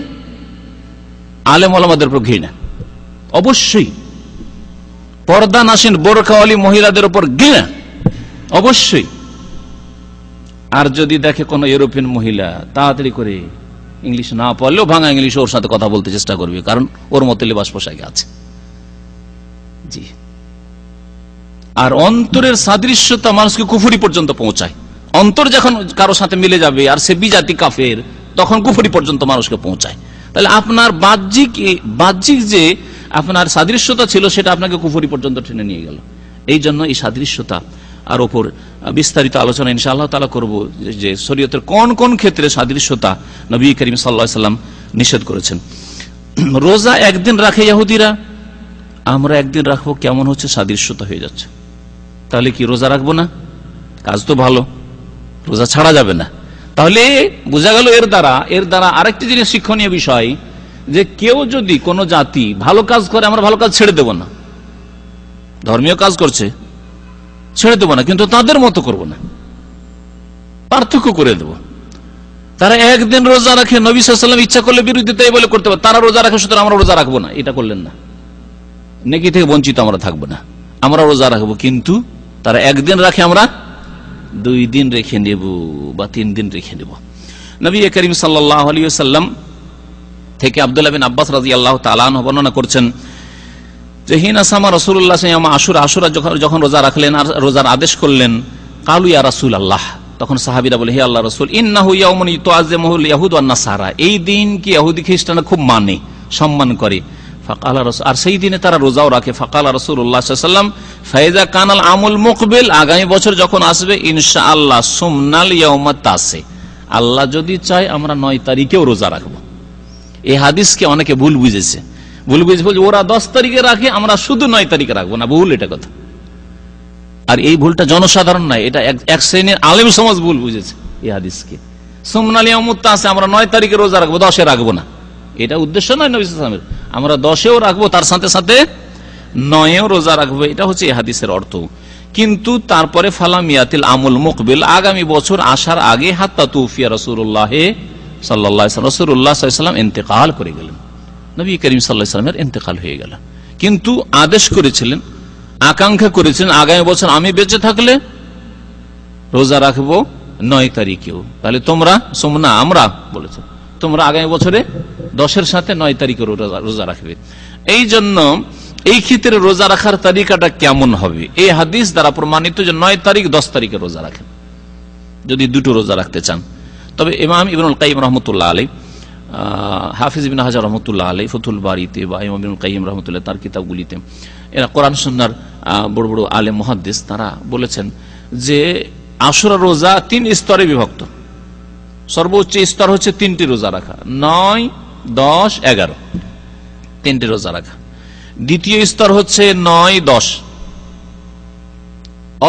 আলেম ওলামাদের উপর ঘৃণা, অবশ্যই পর্দা নাসীন বোরখাওয়ালী মহিলাদের উপর ঘৃণা, অবশ্যই। আর যদি দেখে কোন ইউরোপিয়ান মহিলা, তাড়াতাড়ি করে ইংলিশ না পড়লেও ভাঙা ইংলিশ ওর সাথে কথা বলতে চেষ্টা করবে, কারণ ওর মতো লেবাস পোশাকে আছে। জি। আর অন্তরের সাদৃশ্যতা মানুষকে কুফরি পর্যন্ত পৌঁছায়। অন্তর যখন কারো সাথে মিলে যাবে আর সে বিজাতি কাফের, তখন কুফরি পর্যন্ত মানুষকে পৌঁছায়। তাহলে আপনার বাহ্যিক যে আপনার সাদৃশ্যতা ছিল, সেটা আপনাকে কুফরি পর্যন্ত টেনে নিয়ে গেল। এই জন্য এই সাদৃশ্যতা আর ওপর বিস্তারিত আলোচনা ইনশাআল্লাহ তাআলা করব, যে শরীয়তের কোন কোন ক্ষেত্রে সাদৃশ্যতা নবী করিম সাল্লাল্লাহু আলাইহি ওয়াসাল্লাম নিষেধ করেছেন। রোজা একদিন রাখে ইহুদিরা, আমরা একদিন রাখবো, কেমন হচ্ছে সাদৃশ্যতা হয়ে যাচ্ছে। তাহলে কি রোজা রাখবো না? কাজ তো ভালো, রোজা ছাড়া যাবে না। তাহলে বোঝা গেল এর দ্বারা আরেকটি জিনিস শিক্ষণীয় বিষয়, যে কেউ যদি কোনো জাতি ভালো কাজ করে, আমরা ভালো কাজ ছেড়ে দেব না। ধর্মীয় কাজ করছে, ছেড়ে দেব না, কিন্তু তাদের মতো করব না, পার্থক্য করে দেব। তারা একদিন রোজা রাখে, নবী সাল্লাল্লাহু আলাইহি ওয়াসাল্লাম ইচ্ছা করলে বিরোধিতাই বলে করতে পারে, তারা রোজা রাখে, সুতরাং আমরা রোজা রাখবো না, এটা করলেন না। নেকি থেকে বঞ্চিত আমরা থাকবো না, আমরা রোজা রাখবো, কিন্তু তারা একদিন রাখে, আমরা 2 দিন রেখে নেব বা 3 দিন রেখে নেব। নবী করিম সাল্লাল্লাহু আলাইহি ওয়াসাল্লাম থেকে আব্দুল্লাহ বিন আব্বাস রাদিয়াল্লাহু তাআলা আনহু বর্ণনা করছেন যে হিনা সামা রাসূলুল্লাহ সাল্লাল্লাহু আলাইহি ওয়াসাল্লাম আশুরা যখন রোজা রাখলেন আর রোজার আদেশ করলেন, কালু ইয়া রাসূলুল্লাহ, তখন সাহাবীরা বলে, হে আল্লাহর রাসূল, ইন্নাহু ইয়াউমুন তুআযিমুহুল ইয়াহুদ ওয়ান নাসারা, এই দিন কি ইহুদি খ্রিস্টানরা খুব মানে, সম্মান করে। ফাকালা রাসূল, আর সেই দিনে তারা রোজাও রাখে। ফাকালা রাসূলুল্লাহ সাল্লাল্লাহু আলাইহি ওয়াসাল্লাম, ফাইজা কানাল আমুল মুকবিল, আগামী বছর যখন আসবে, ইনশাআল্লাহ সুমনাল ইয়াউমাত তাসি, আল্লাহ যদি চায় আমরা 9 তারিখেও রোজা রাখবো। এই হাদিসকে অনেকে ভুল বুঝেছে, বলছে ওরা 10 তারিখে রাখে, আমরা শুধু 9 তারিখে রাখবো না। ভুল এটা কথা। আর এই ভুলটা জনসাধারণ নয়, এটা এক শ্রেণীর আলেম সমাজ ভুল বুঝেছে এই হাদিসকে। সুমনাল ইয়াউমাত তাসি, আমরা 9 তারিখে রোজা রাখবো, 10-এ রাখবো না, এটা উদ্দেশ্য নয় নবী সাল্লাল্লাহু আলাইহি ওয়াসাল্লামের। আমরা 10-এও রাখবো, তার সাথে সাথে 9-এও রোজা রাখবো, এটা হচ্ছে এই হাদিসের অর্থ। কিন্তু তারপরে ফালামিয়াতিল আমুল মুকবিল, আগামী বছর আসার আগে, হাত্তা তুফিয়া রাসূলুল্লাহ সাল্লাল্লাহু আলাইহি ওয়াসাল্লাম, রাসূলুল্লাহ সাল্লাল্লাহু আলাইহি ওয়াসাল্লাম ইন্তেকাল করে গেলেন, নবী করিম সাল্লাল্লাহু আলাইহি ওয়াসাল্লামের ইন্তেকাল হয়ে গেল। কিন্তু আদেশ করেছিলেন, আকাঙ্ক্ষা করেছিলেন, আগামী বছর আমি বেঁচে থাকলে রোজা রাখবো 9 তারিখেও। তাহলে তোমরা সুমনা, আমরা বলেছে তোমরা আগামী বছরে 10-এর সাথে 9 তারিখে রোজা রাখবে। এই জন্য এই ক্ষেত্রে রোজা রাখার তালিকাটা কেমন হবে, এই হাদিস দ্বারা প্রমাণিত যে 9 তারিখ 10 তারিখে রোজা রাখেন যদি দুটো রোজা রাখতে চান। তবে ইমাম ইবনুল কাইয়িম রাহমাতুল্লাহ আলাইহি, হাফিজ ইবনে হাজার রাহমাতুল্লাহ আলাইহি ফাতুল বারিতে বা ইমাম ইবনুল কাইয়িম রাহমাতুল্লাহ তার কিতাবগুলিতে, এরা কোরআন সুন্নাহর বড় বড় আলেম মুহাদ্দিস, তারা বলেছেন যে আশুরা রোজা 3 স্তরে বিভক্ত। সর্বোচ্চ স্তর হচ্ছে 3টি রোজা রাখা, 9, 10, 11, 3টি রোজা রাখা। দ্বিতীয় স্তর হচ্ছে 9, 10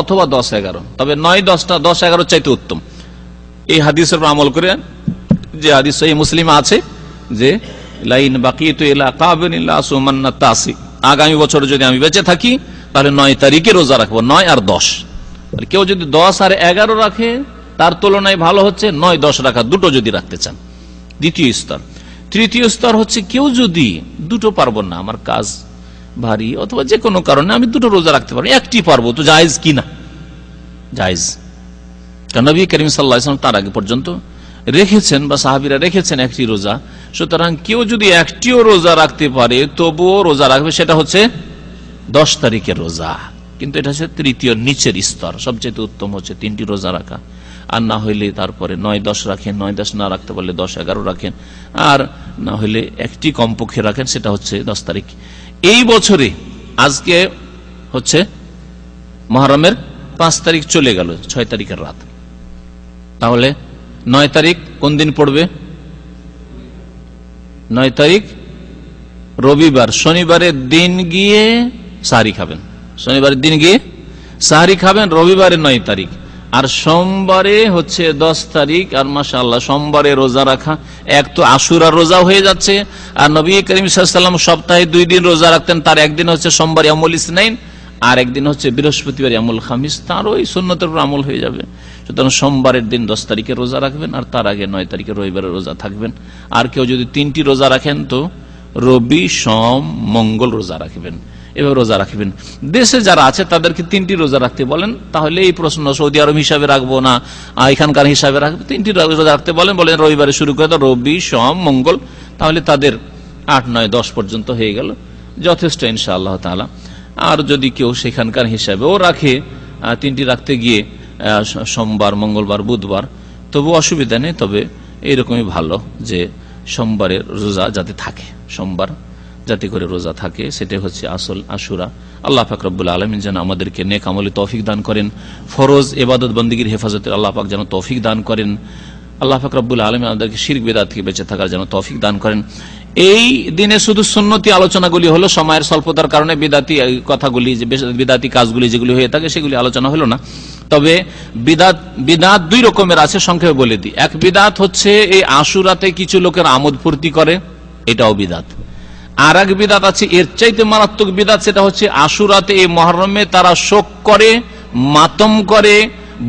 অথবা 10, 11, তবে 9, 10টা 10, 11 চাইতে উত্তম। এই হাদিসের উপর আমল করে, যে হাদিস সহিহ মুসলিমে আছে যে লাইন বাকিতু ইলা কাবিন ইল্লা সুমান্না তাসি, আগামী বছর যদি আমি বেঁচে থাকি তাহলে 9 তারিখে রোজা রাখবো, 9 আর 10। কেউ যদি 10 আর 11 রাখে, তার তুলনায় ভালো হচ্ছে 9, 10 রাখা, দুটো যদি রাখতে চান। দ্বিতীয় স্তর। তৃতীয় স্তর হচ্ছে কেউ যদি দুটো পারবো না, আমার কাজ ভারী অথবা যে কোনো কারণে আমি দুটো রোজা রাখতে পারবো, একটি পারবো, তো জায়েজ কি না? জায়েজ। কারণ নবী করিম সাল্লাল্লাহু আলাইহি ওয়াসাল্লাম তার আগে পর্যন্ত রেখেছেন বা সাহাবীরা রেখেছেন একটি রোজা। সুতরাং কেউ যদি একটিও রোজা রাখতে পারে তবুও রোজা রাখবে, সেটা হচ্ছে 10 তারিখের রোজা। কিন্তু এটা হচ্ছে তৃতীয় নিচের স্তর। সবচেয়ে উত্তম হচ্ছে 3টি রোজা রাখা, আর না হইলে তারপরে 9-10 রাখেন, 9-10 না রাখতে পারলে 10-11 রাখেন, আর না হইলে একটি কমপক্ষে রাখেন, সেটা হচ্ছে 10 তারিখ। এই বছরে আজকে হচ্ছে মুহররমের 5 তারিখ চলে গেল, 6 তারিখের রাত, তাহলে 9 তারিখ কোন দিন পড়বে? 9 তারিখ রবিবার। শনিবারের দিন গিয়ে সাহারি খাবেন, শনিবারের দিন গিয়ে সাহারি খাবেন, রবিবারে 9 তারিখ, আর সোমবারে হচ্ছে 10 তারিখ। আর মাশাআল্লাহ সোমবারে রোজা রাখা এক তো আশুরার রোজা হয়ে যাচ্ছে, আর নবী করিম সাল্লাল্লাহু আলাইহি ওয়াসাল্লাম সপ্তাহে 2 দিন রোজা রাখতেন, তার একদিন হচ্ছে সোমবার ইয়ামুল ইসনাইন, আর একদিন হচ্ছে বৃহস্পতিবার ইয়ামুল খামিস, তারও এই সুন্নতের উপর আমল হয়ে যাবে। সুতরাং সোমবারের দিন 10 তারিখে রোজা রাখবেন, আর তার আগে 9 তারিখে রবিবারে রোজা থাকবেন। আর কেউ যদি 3টি রোজা রাখেন তো রবি সোম মঙ্গল রোজা রাখবেন, এভাবে রোজা রাখবেন। দেশে যারা আছে তাদেরকে 3টি রোজা রাখতে বলেন, তাহলে এই প্রশ্ন সৌদি আরব হিসাবে রাখবো না এখানকার হিসাবে রাখবো, 3টি রোজা রাখতে বলেন, বলেন রবিবারে শুরু করে দাও, রবি সোম মঙ্গল, তাহলে তাদের 8, 9, 10 পর্যন্ত হয়ে গেল, যথেষ্ট ইনশাআল্লাহ তাআলা। আর যদি কেউ সেখানকার হিসাবেও রাখে 3টি রাখতে গিয়ে সোমবার মঙ্গলবার বুধবার, তবু অসুবিধা নেই, তবে এইরকমই ভালো যে সোমবারের রোজা যাতে থাকে, সোমবার যাতে করে রোজা থাকে, সেটাই হচ্ছে আসল আশুরা। আল্লাহ পাক রব্বুল আলামিন যেন আমাদেরকে নেক আমলে তৌফিক দান করেন, ফরজ ইবাদত বন্দেগীর হেফাজতে আল্লাহ পাক যেন তৌফিক দান করেন, আল্লাহ পাক রব্বুল আলামিন আমাদেরকে শিরক বিদআত থেকে বেঁচে থাকার যেন তৌফিক দান করেন। এই দিনে শুধু সুন্নতি আলোচনাগুলি হলো, সময়ের স্বল্পতার কারণে বিদাতি কথাগুলি, বিদাতি কাজগুলি যেগুলি হয়ে থাকে সেগুলি আলোচনা হলো না। তবে বিদাত 2 রকমের আছে, সংক্ষেপে বলে দিই। এক বিদাত হচ্ছে এই আশুরাতে কিছু লোকের আমোদ ফুর্তি করে, এটাও বিদাত। আর এক বিদাত আছে এর চাইতে মারাত্মক বিদাত, সেটা হচ্ছে আশুরাতে এই মুহররমে তারা শোক করে, মাতম করে,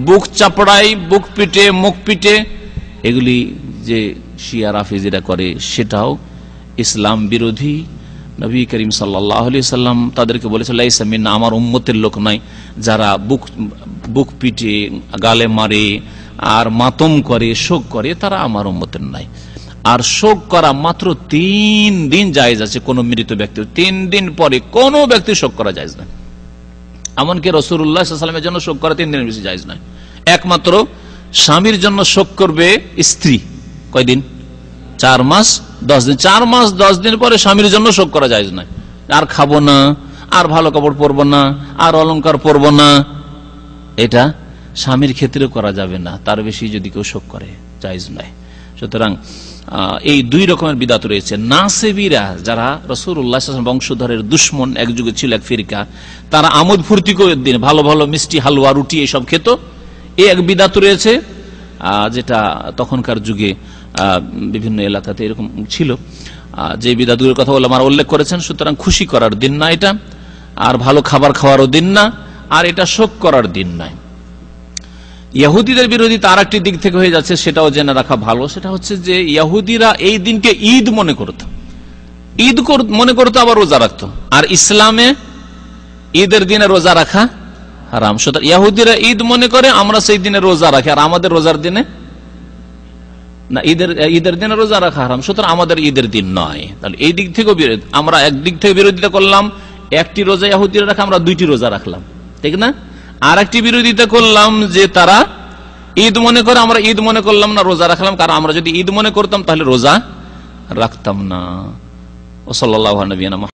বুক চাপড়ায়, বুক পিটে, মুখ পিটে, এগুলি যে শিয়া রাফিজিরা করে সেটাও ইসলাম বিরোধী। নবী করিম সাল্লাল্লাহু আলাইহি সাল্লাম তাদেরকে বলেছেন, লাইসা মিন্না, আমার উম্মতের লোক নাই যারা বুক পিটে, গালে মারে আর মাতম করে, শোক করে, তারা আমার উম্মতের নাই। আর শোক করা মাত্র 3 দিন জায়েজ আছে কোন মৃত ব্যক্তি, 3 দিন পরে কোন ব্যক্তি শোক করা জায়েজ না। এমনকি রাসূলুল্লাহ সাল্লাল্লাহু আলাইহি ওয়াসাল্লামের জন্য শোক করা 3 দিনের বেশি জায়েজ নয়। একমাত্র স্বামীর জন্য শোক করবে স্ত্রী, কয়দিন? 4 মাস 10 দিন। 4 মাস 10 দিন পরে স্বামীর জন্য শোক করা জায়েজ নয়। আর খাবো না, আর ভালো কাপড় পরবো না, আর অলংকার পরবো না, এটা স্বামীর ক্ষেত্রে করা যাবে না, তার বেশি যদি কেউ শোক করে জায়েজ নয়। সুতরাং এই 2 রকমের বিদাত রয়েছে। নাসেবিরা যারা রাসূলুল্লাহ সাল্লাল্লাহু আলাইহি ওয়াসাল্লাম বংশধরের দুশমন, এক যুগে ছিল এক ফিরকা, তারা আমোদ ফুর্তি করে দিন ভালো ভালো মিষ্টি, হালুয়া, রুটি এইসব খেত, এই এক বিদাত রয়েছে, যেটা তখনকার যুগে বিভিন্ন এলাকাতে এরকম ছিল। যে বিদাতগুলোর কথা ওলামারা উল্লেখ করেছেন। সুতরাং খুশি করার দিন না এটা, আর ভালো খাবার খাওয়ারও দিন না, আর এটা শোক করার দিন নয়। ইহুদিদের বিরোধিতা আর একটি দিক থেকে হয়ে যাচ্ছে, সেটাও জেনে রাখা ভালো। সেটা হচ্ছে যে ইহুদিরা এই দিনকে ঈদ মনে করত, মনে করতো, আবার রোজা রাখতো। আর ইসলামে ঈদের দিনে রোজা রাখা হারাম। সুতরাং ইহুদিরা ঈদ মনে করে, আমরা সেই দিনে রোজা রাখি, আর আমাদের রোজার দিনে না, ঈদের দিনে রোজা রাখা হারাম। সুতরাং আমাদের ঈদের দিন নয়। তাহলে এই দিক থেকেও আমরা একদিক থেকে বিরোধিতা করলাম, একটি রোজা ইহুদিরা রাখা, আমরা 2টি রোজা রাখলাম, ঠিক না? আর একটি বিরোধিতা করলাম যে তারা ঈদ মনে করে, আমরা ঈদ মনে করলাম না, রোজা রাখলাম, কারণ আমরা যদি ঈদ মনে করতাম তাহলে রোজা রাখতাম না। ও সাল্লাল্লাহু আলা নবিয়িনা মুহাম্মদ।